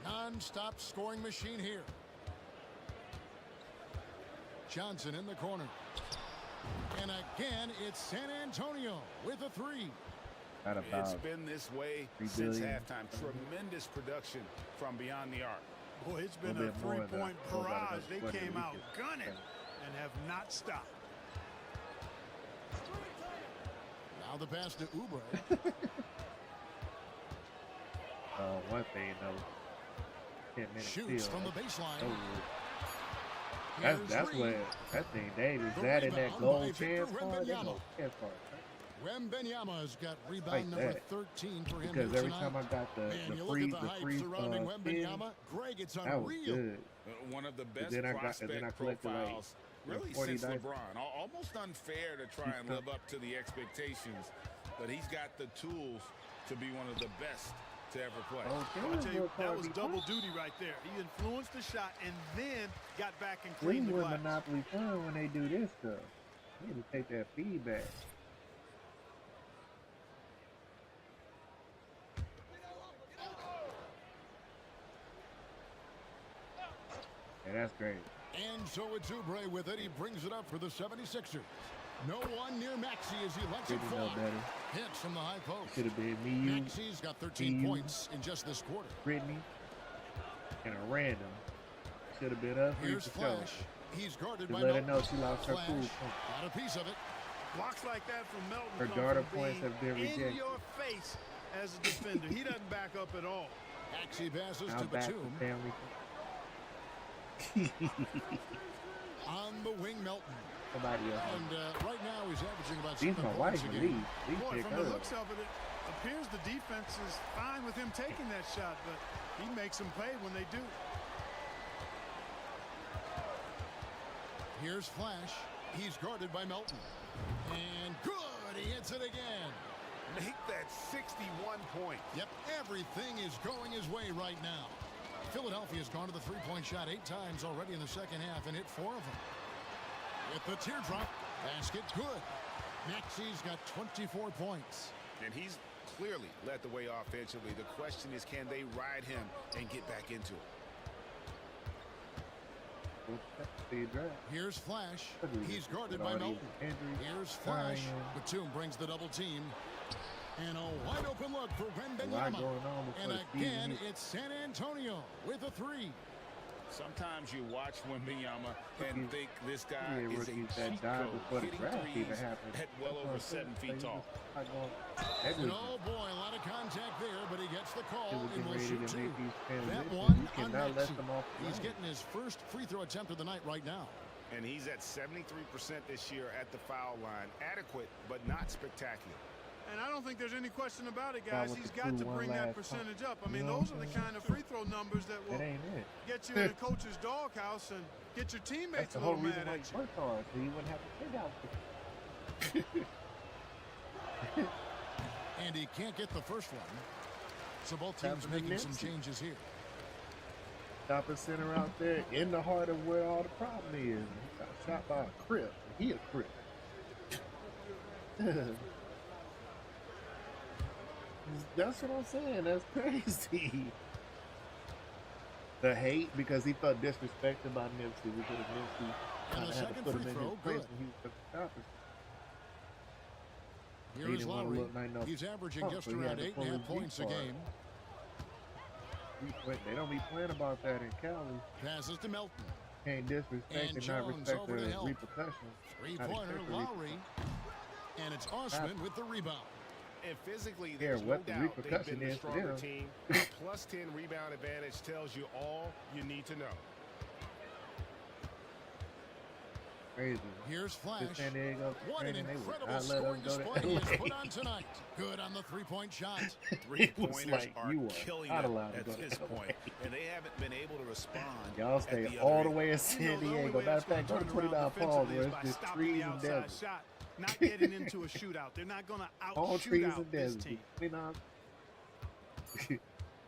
Non-stop scoring machine here. Johnson in the corner. And again, it's San Antonio with a three. At It's about been this way 3 since billion. halftime. Tremendous production from beyond the arc. Boy, it's A been little a bit more than three-point I thought about barrage. it. They What did came we out get? gunning Okay. and have not stopped. Now the pass to Oubre. one thing though. 10-minute Shoots steal. from the baseline. Oh, Here's that's Reed. what that thing Davis. The That in that rebound by gold Victor chance card. That Wembanyama. gold chance card. Wembanyama's got rebound Like number that. 13 for him Because here every tonight. time I got the Man, you look at the hype free surrounding spin, Wembanyama. Greg, it's that was unreal. good. One of the best then I prospect collected, like, profiles really 40 since dice. LeBron. Almost unfair to try and live up to the expectations, but he's got the tools to be one of the best to ever play. Okay, I'll tell you, little that was Cardi double Pop. duty right there. He influenced the shot and then got back and cleaned the Cleveland glass. Monopoly fun when they do this stuff. You need to take that feedback. Yeah, that's great. And so it's Oubre with it. He brings it up for the 76ers. No one near Maxey as he lets it Didn't know fly. better. Hits from the high post. Could have been me, you, Maxey's got 13 you. points in just this quarter. Brittany, and a random. Should have been up here Here's for sure. Flash. He's guarded To by let her Melton. know she lost her Flash cool. got a piece of it. Blocks like that from Melton Her come guard from points being have been in rejected. your face as a defender. He doesn't back up at all. Maxey passes Now to back to Batum. family. On the wing, Melton. Somebody else. And right now he's averaging about These 7 my points wife a and game. These Boy, pick from the her. looks of it, it appears the defense is fine with him taking that shot, but he makes them pay when they do. Here's Flash. He's guarded by Melton. And good. He hits it again. Make that 61 points. Yep, everything is going his way right now. Philadelphia's gone to the three-point shot 8 times already in the second half and hit 4 of them. With the teardrop, basket good. Maxey's got 24 points. And he's clearly led the way offensively. The question is, can they ride him and get back into it? Here's Flash. He's guarded With by all Melton. these injuries, Here's Flash. dying. Batum brings the double team. And a wide open look for A lot Wembanyama. going on before And the season again, hits. it's San Antonio with a 3. Sometimes you watch Wembanyama and think this guy Yeah, is a rookies cheat that died code, before the hitting draft even threes happened. at well That's what over I'm saying. 7 So feet you tall. just not going And everything. oh boy, a lot of contact there, but he gets the call It was and getting will ready shoot to 2. make these That transitions. one You on cannot let Maxey. them off the He's line. getting his first free throw attempt of the night right now. And he's at 73% this year at the foul line. Adequate, but not spectacular. And I don't think there's any question about it, Foul guys. with He's the got to 2-1 bring that last percentage up. I You mean, know those what are I'm the saying? kind of free throw numbers that will That ain't it. get you in the coach's doghouse and get your That's teammates the a whole little reason mad why at you you. work hard, so you wouldn't have to figure out. And he can't get the first one. So both teams That's making some Nipsey. changes here. Stopper center out there in the heart of where all the problem is. He got shot by a crip. He a crip. That's what I'm saying. That's crazy. The hate because he felt disrespected by Nipsey. We could have Nipsey And the had to second put free him in throw, his place good. when he was the stopper. Here He is didn't wanna Lowry. look like no He's averaging punk, just so he around had to pull 8.5 his points a deep part. game. They don't be playing about that in Cali. Passes to Melton. Can't disrespect And and not Jones respect over to the help. repercussions. Not Three-pointer, expect the Lowry. And it's Osman with the rebound. And physically, Yeah, there's no what the doubt they've repercussion been the is for stronger them. team. A plus 10 rebound advantage tells you all you need to know. Crazy. Here's Flash. This San Diego What an training, they would incredible not let us scoring go to display he has LA. put on tonight. Good on the three-point shot. It was Three-pointers like are you are killing not them allowed to at go to this LA. point, and they haven't been able to respond. Y'all at stay the all other the end. way in You know, San the only Diego. way Matter of that's gonna fact, go to turn around 29 Palms defensively where is it's by just stopping trees the and outside desert. shot, not getting into a shootout. They're not going to All out-shoot trees out and this desert. team. 29.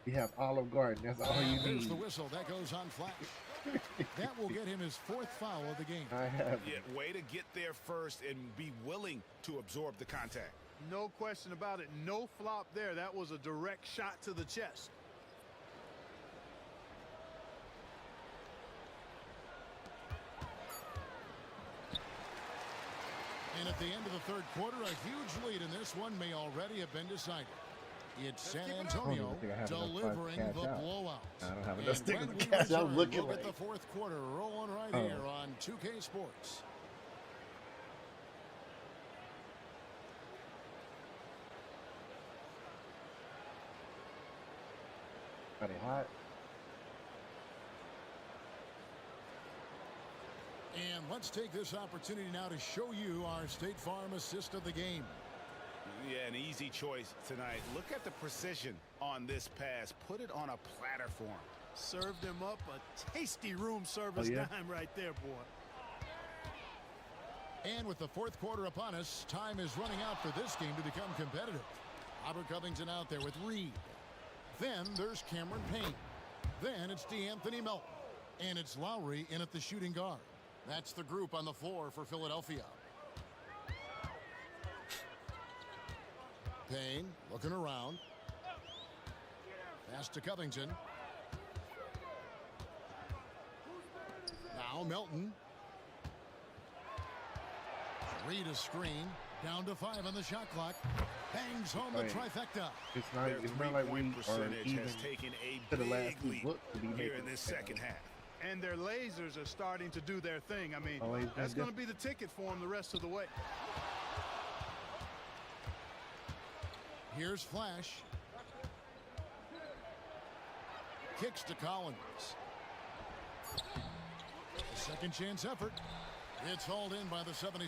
You have Olive Garden. That's all you There's need. the whistle. That goes on Flash. That will get him his fourth foul of the game. I have. Yeah, way to get there first and be willing to absorb the contact. No question about it. No flop there. That was a direct shot to the chest. And at the end of the third quarter, a huge lead in this one may already have been decided. It's San Antonio think I have enough funds to delivering cash the out. blowout. I don't have And enough stickers when to we cash out. return, Looking we'll like get the fourth quarter rolling right Oh. here on 2K Sports. are they hot? And let's take this opportunity now to show you our State Farm assist of the game. Yeah, an easy choice tonight. Look at the precision on this pass. Put it on a platter for him. Served him up a tasty room service yeah? dime right there, boy. And with the fourth quarter upon us, time is running out for this game to become competitive. Robert Covington out there with Reed. Then there's Cameron Payne. Then it's DeAnthony Melton. And it's Lowry in at the shooting guard. That's the group on the floor for Philadelphia. Payne looking around. Pass to Covington. Now Melton. Reed a screen. Down to 5 on the shot clock. Bangs home the Right. trifecta. It's not. Their It's not like we three-point are percentage even has taken to a the last big two leap books to be here making in this it. second half. And their lasers are starting to do their thing. I mean, Always been that's going to good. be the ticket for them the rest of the way. Here's Flash. Kicks to Collins. A second chance effort. It's hauled in by the 70.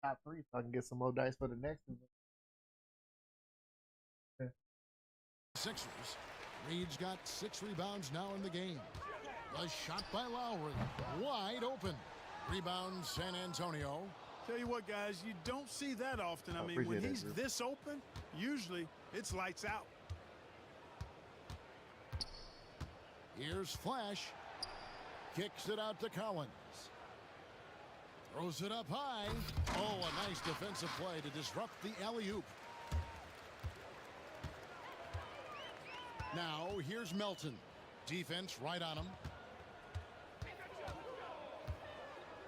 Top 3 so I can get some more dice for the next one. Sixers. Reed's got 6 rebounds now in the game. The shot by Lowry. Wide open. Rebound San Antonio. Tell you what, guys, you don't see that often. I mean, when he's this open, usually it's lights out. Here's Flash. Kicks it out to Collins. Throws it up high. Oh, a nice defensive play to disrupt the alley-oop. Now, here's Melton. Defense right on him.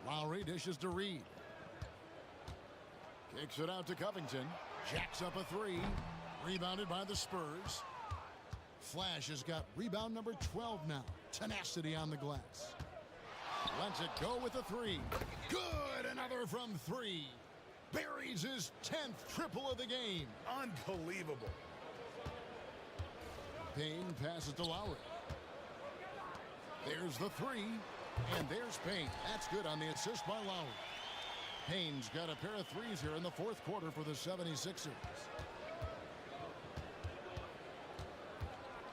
Lowry dishes to Reed. Kicks it out to Covington. Jacks up a 3. Rebounded by the Spurs. Flash has got rebound number 12 now. Tenacity on the glass. Lets it go with a 3. Good! Another from 3. Buries his 10th triple of the game. Unbelievable. Payne passes to Lowry. There's the 3. And there's Payne. That's good on the assist by Lowry. Payne's got a pair of 3s here in the 4th quarter for the 76ers.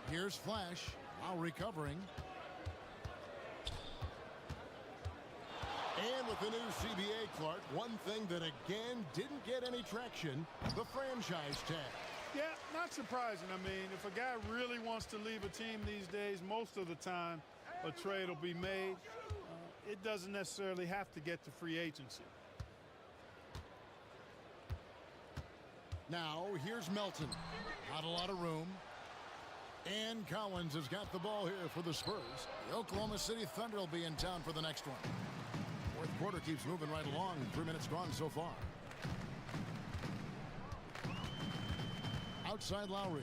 Here's Flash. Lowry covering. And with the new CBA, Clark, one thing that again didn't get any traction, the franchise tag. Yeah, not surprising. I mean, if a guy really wants to leave a team these days, most of the time a trade will be made. It doesn't necessarily have to get to free agency. Now, here's Melton. Not a lot of room. And Collins has got the ball here for the Spurs. The Oklahoma City Thunder will be in town for the next one. 4th quarter keeps moving right along. 3 minutes gone so far. Outside Lowry.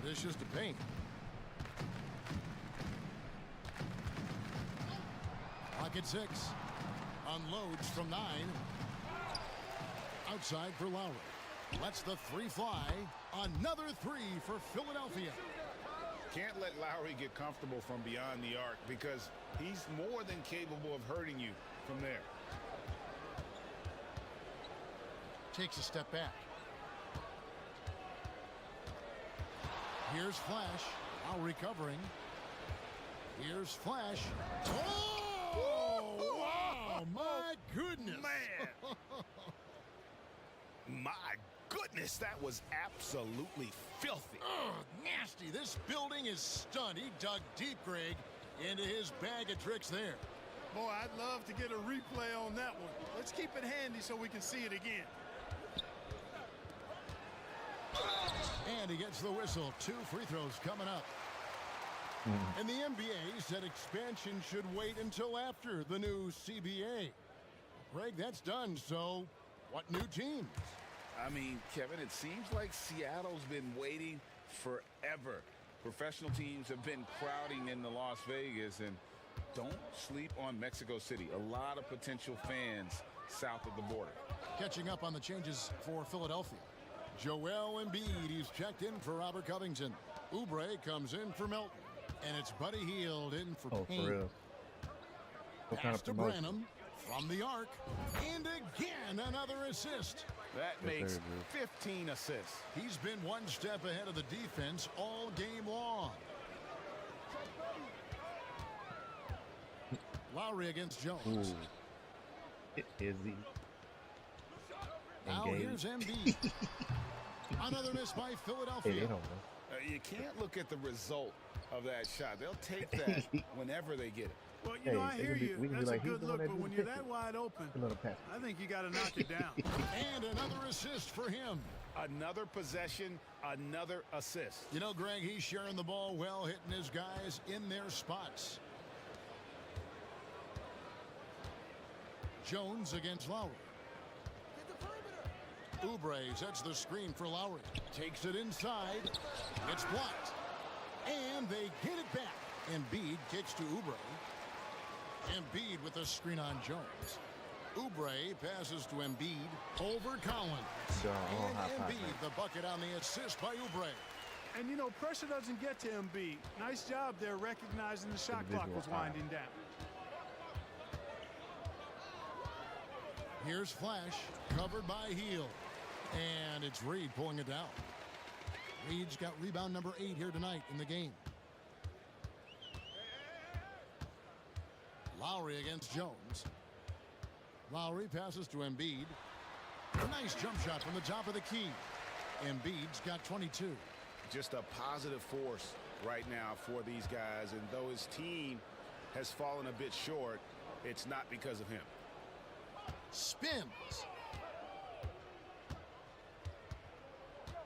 Dishes to Payne. Pocket 6. Unloads from 9. Outside for Lowry. Lets the 3 fly. Another 3 for Philadelphia. Can't let Lowry get comfortable from beyond the arc because he's more than capable of hurting you from there. Takes a step back. Here's Flash. Lowry covering. Here's Flash. Oh! Wow! My goodness! Man! My goodness, that was absolutely filthy. Ugh, nasty. This building is stunned. He dug deep, Greg, into his bag of tricks there. Boy, I'd love to get a replay on that one. Let's keep it handy so we can see it again. And he gets the whistle. 2 free throws coming up. And the NBA said expansion should wait until after the new CBA. Craig, that's done. So, what new teams? I mean, Kevin, it seems like Seattle's been waiting forever. Professional teams have been crowding into Las Vegas, and don't sleep on Mexico City. A lot of potential fans south of the border. Catching up on the changes for Philadelphia. Joel Embiid, he's checked in for Robert Covington. Oubre comes in for Melton. And it's Buddy Hield in for Payne. For real. What kind Pass of to promotion? Branham from the arc. And again, another assist. That makes 15 assists. He's been one step ahead of the defense all game long. Lowry against Jones. Ooh. Is he? Now Engaged? here's Embiid. Another miss by Hey, Philadelphia. they don't know. You can't look at the result of that shot. They'll take that whenever they get it. Well, you know, I Hey, hear we can be- you. we can be That's like, a he's good the look, one that but did when the you're picture. that wide open, A little pass. I think you got to knock it down. And another assist for him. Another possession, another assist. You know, Greg, he's sharing the ball well, hitting his guys in their spots. Jones against Lowry. Oubre sets the screen for Lowry. Takes it inside. It's blocked. And they get it back. Embiid kicks to Oubre. Embiid with the screen on Jones. Oubre passes to Embiid over Collins. And Embiid the bucket on the assist by Oubre. And, you know, pressure doesn't get to Embiid. Nice job there recognizing the shot clock was winding down. Here's Flash, covered by Hield. And it's Reed pulling it down. Reed's got rebound number 8 here tonight in the game. Lowry against Jones. Lowry passes to Embiid. A nice jump shot from the top of the key. Embiid's got 22. Just a positive force right now for these guys. And though his team has fallen a bit short, it's not because of him. Spins.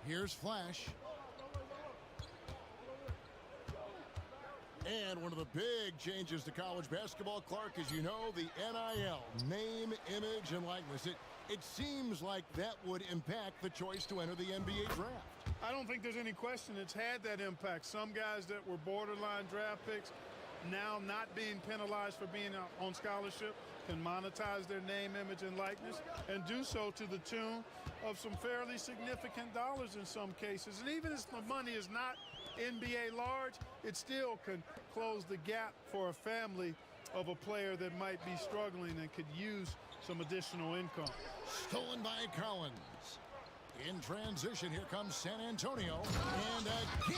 Here's Flash. And one of the big changes to college basketball, Clark, as you know, the NIL, name, image, and likeness. It seems like that would impact the choice to enter the NBA draft. I don't think there's any question it's had that impact. Some guys that were borderline draft picks now not being penalized for being on scholarship can monetize their name, image, and likeness and do so to the tune of some fairly significant dollars in some cases. And even if the money is not NBA large, it still can close the gap for a family of a player that might be struggling and could use some additional income. Stolen by Collins. In transition, here comes San Antonio. And again.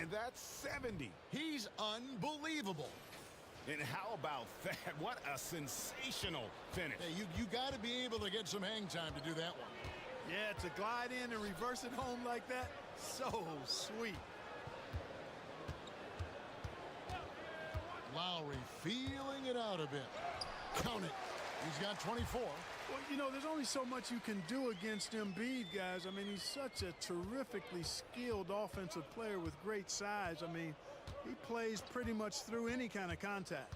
And that's 70. He's unbelievable. And how about that? What a sensational finish. Hey, you got to be able to get some hang time to do that one. Yeah, to glide in and reverse it home like that, so sweet. Lowry feeling it out a bit. Count it. He's got 24. Well, you know, there's only so much you can do against Embiid, guys. I mean, he's such a terrifically skilled offensive player with great size. I mean, he plays pretty much through any kind of contact.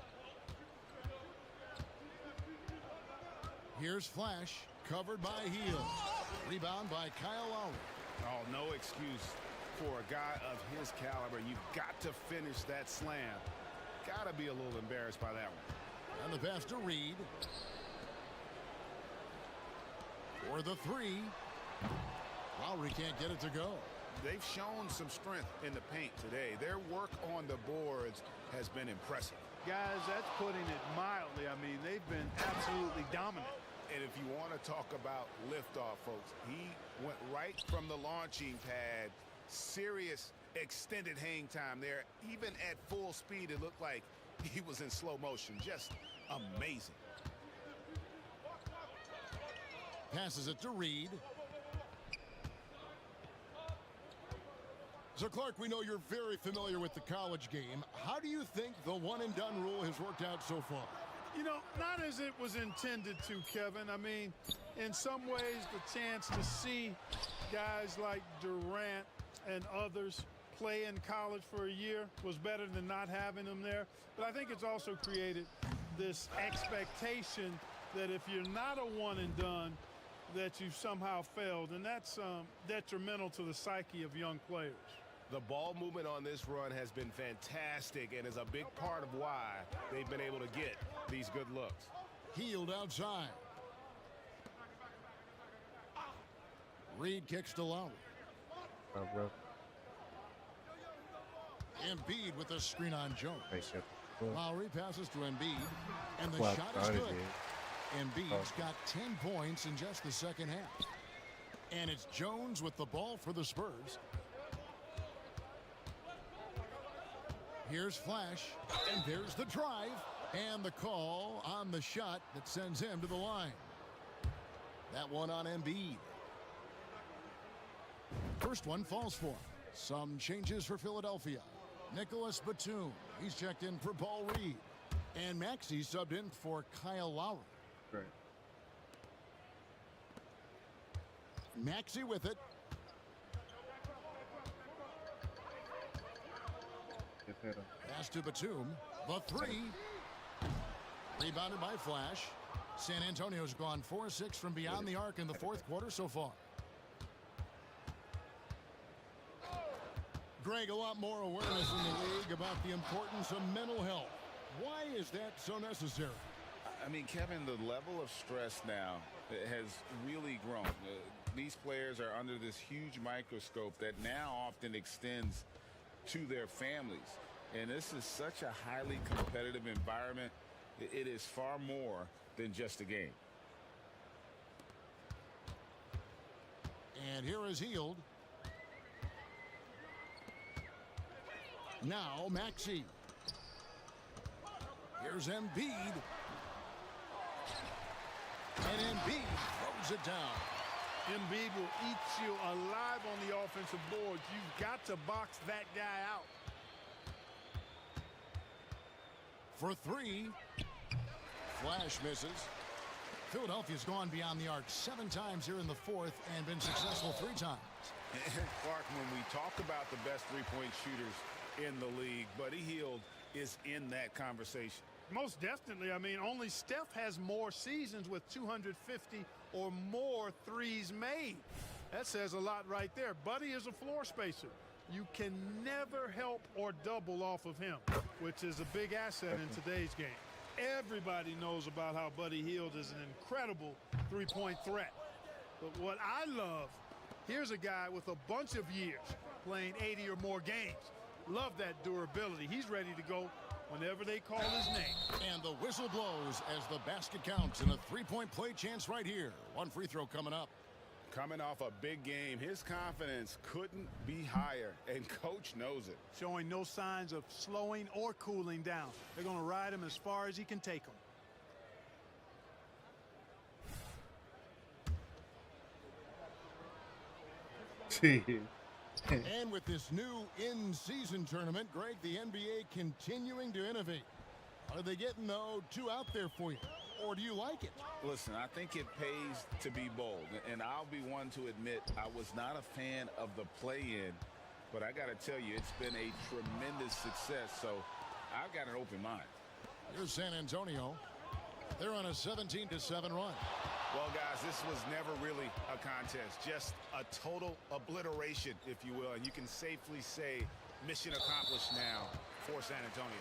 Here's Flash, covered by Hield. Rebound by Kyle Lowry. Oh, no excuse for a guy of his caliber. You've got to finish that slam. Got to be a little embarrassed by that one. And the pass to Reed. For the three. Lowry can't get it to go. They've shown some strength in the paint today. Their work on the boards has been impressive. Guys, that's putting it mildly. I mean, they've been absolutely dominant. And if you want to talk about liftoff, folks, he went right from the launching pad. Serious extended hang time there. Even at full speed, it looked like he was in slow motion. Just amazing. Passes it to Reed. So, Clark, we know you're very familiar with the college game. How do you think the one-and-done rule has worked out so far? You know, not as it was intended to, Kevin. I mean, in some ways, the chance to see guys like Durant and others play in college for a year was better than not having them there. But I think it's also created this expectation that if you're not a one and done, that you've somehow failed, and that's detrimental to the psyche of young players. The ball movement on this run has been fantastic and is a big part of why they've been able to get these good looks. Hield outside. Reed kicks to Lowry. Embiid with a screen on Jones. Lowry passes to Embiid, and the shot is good. Embiid's got 10 points in just the second half. And it's Jones with the ball for the Spurs. Here's Flash, and there's the drive, and the call on the shot that sends him to the line. That one on Embiid. First one falls for him. Some changes for Philadelphia. Nicholas Batum, he's checked in for Paul Reed. And Maxey subbed in for Kyle Lowry. Right. Maxey with it. Pass to Batum. The three. Rebounded by Flash. San Antonio's gone 4-6 from beyond the arc in the fourth quarter so far. Greg, a lot more awareness in the league about the importance of mental health. Why is that so necessary? I mean, Kevin, the level of stress now has really grown. These players are under this huge microscope that now often extends to their families. And this is such a highly competitive environment. It is far more than just a game. And here is Hield. Now Maxey. Here's Embiid. And Embiid throws it down. Embiid will eat you alive on the offensive boards. You've got to box that guy out. For three. Flash misses. Philadelphia's gone beyond the arc 7 times here in the fourth and been successful 3 times. Clark, when we talk about the best three-point shooters in the league, Buddy Hield is in that conversation. Most definitely. I mean, only Steph has more seasons with 250 or more threes made. That says a lot right there. Buddy is a floor spacer. You can never help or double off of him, which is a big asset in today's game. Everybody knows about how Buddy Hield is an incredible three-point threat. But what I love, here's a guy with a bunch of years playing 80 or more games. Love that durability. He's ready to go whenever they call his name. And the whistle blows as the basket counts and a three-point play chance right here. One free throw coming up. Coming off a big game, his confidence couldn't be higher, and coach knows it. Showing no signs of slowing or cooling down. They're going to ride him as far as he can take him. And with this new in-season tournament, Greg, the NBA continuing to innovate. Are they getting, though, too out there for you? Or do you like it? Listen, I think it pays to be bold. And I'll be one to admit I was not a fan of the play-in. But I got to tell you, it's been a tremendous success. So I've got an open mind. Here's San Antonio. They're on a 17-7 run. Well, guys, this was never really a contest, just a total obliteration, if you will. And you can safely say mission accomplished now for San Antonio.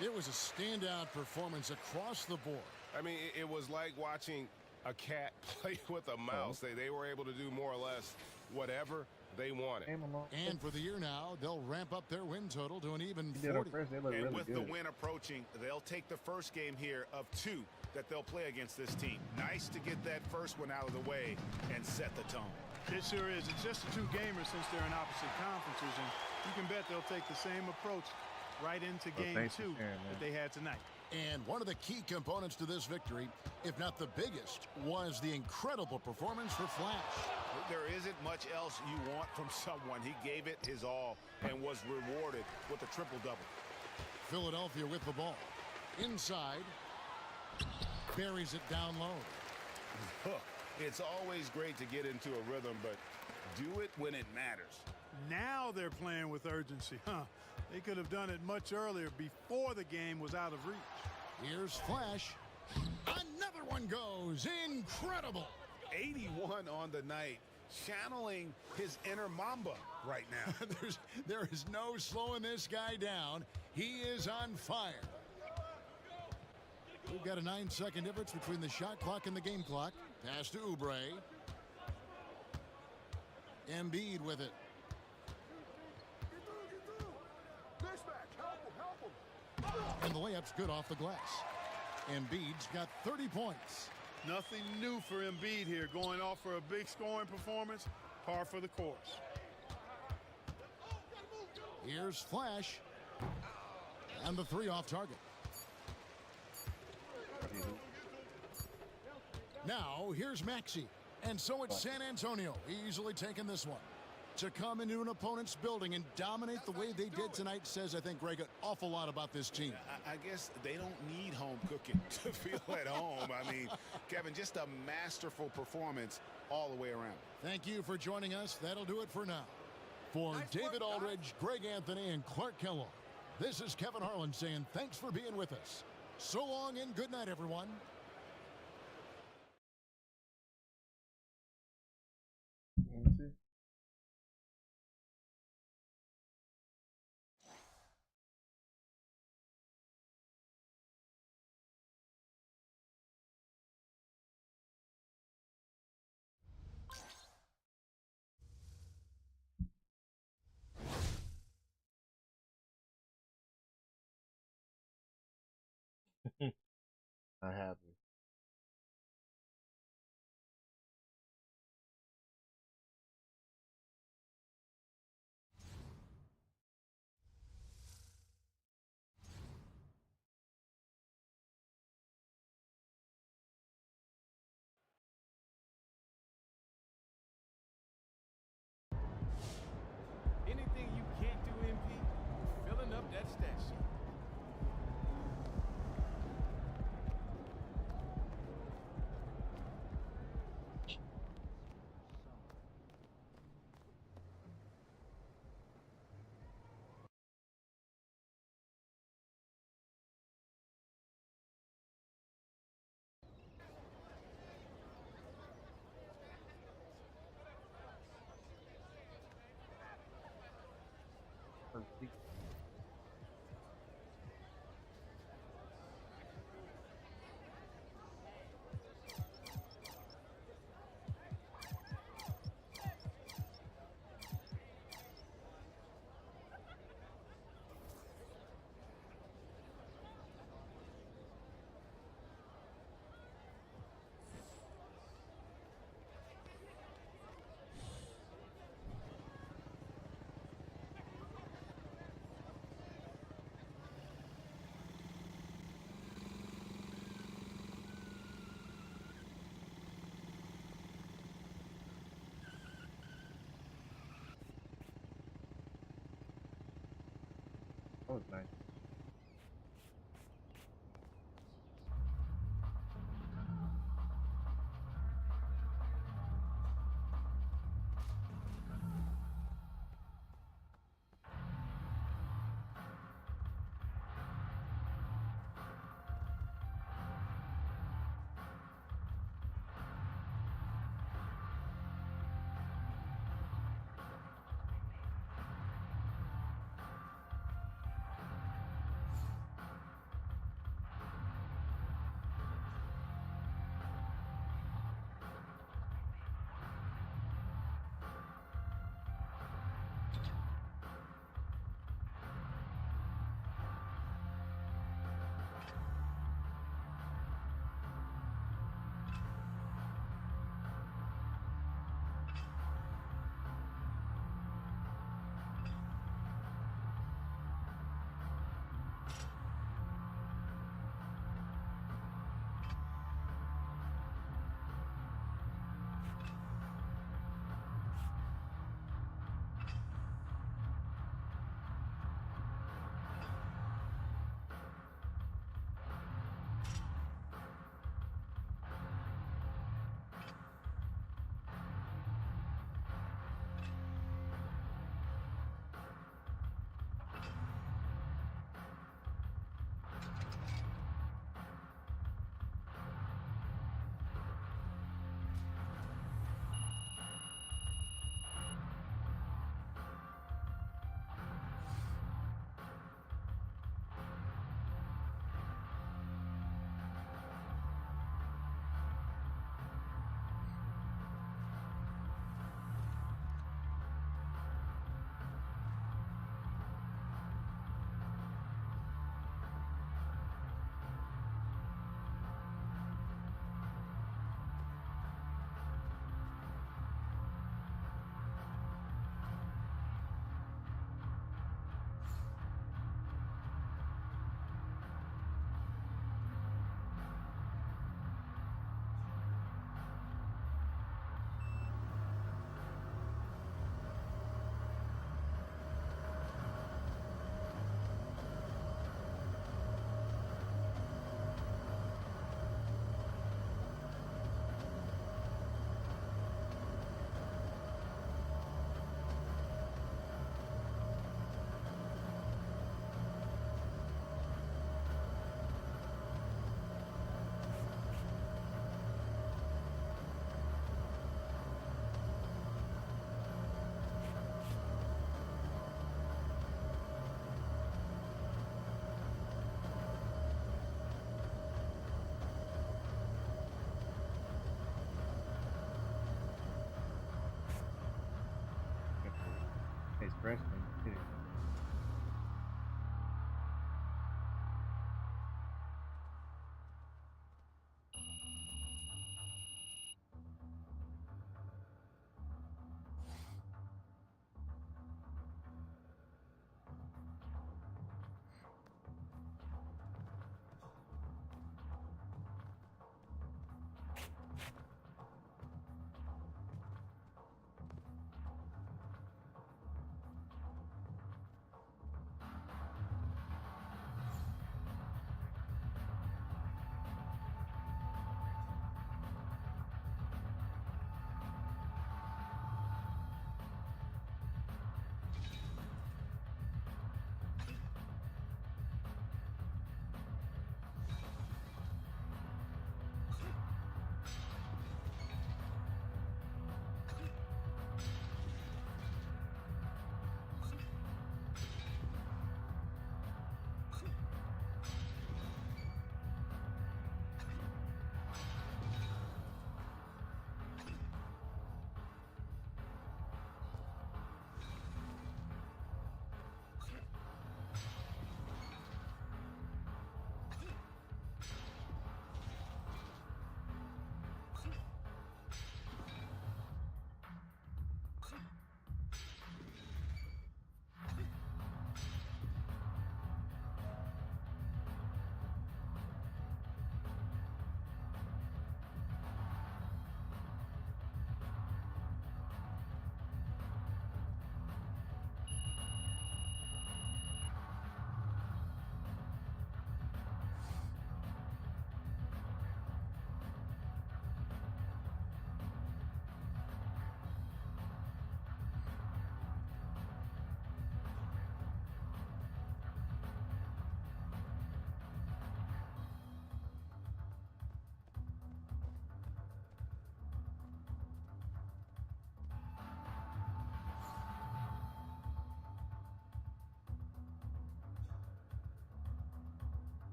It was a standout performance across the board. I mean, it was like watching a cat play with a mouse. They were able to do more or less whatever they wanted. And for the year now, they'll ramp up their win total to an even 40. And with the win approaching, they'll take the first game here of 2 that they'll play against this team. Nice to get that first one out of the way and set the tone. It sure is. It's just a 2-gamer since they're in opposite conferences, and you can bet they'll take the same approach right into game 2 that they had tonight. And one of the key components to this victory, if not the biggest, was the incredible performance for Flash. There isn't much else you want from someone. He gave it his all and was rewarded with a triple-double. Philadelphia with the ball. Inside. Buries it down low. It's always great to get into a rhythm, but do it when it matters. Now they're playing with urgency. They could have done it much earlier before the game was out of reach. Here's Flash. Another one one goes. Incredible. 81 on the night, channeling his inner Mamba right now. There is no slowing this guy down. He is on fire. We've got a 9-second difference between the shot clock and the game clock. Pass to Oubre. Embiid with it. And the layup's good off the glass. Embiid's got 30 points. Nothing new for Embiid here. Going off for a big scoring performance, par for the course. Here's Flash. And the 3 off target. Now, here's Maxey. And so it's San Antonio easily taking this one. To come into an opponent's building and dominate the way they did tonight says, I think, Greg, an awful lot about this team. I guess they don't need home cooking to feel at home. I mean, Kevin, just a masterful performance all the way around. Thank you for joining us. That'll do it for now. For David Aldridge, Greg Anthony, and Clark Kellogg, this is Kevin Harlan saying thanks for being with us. So long and good night, everyone. I have you. Anything you can't do, MP, filling up that stat sheet. That was nice. nice freshman. Yeah.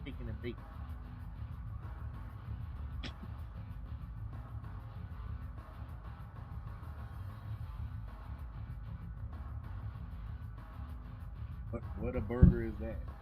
Speaking of big. What a burger is that?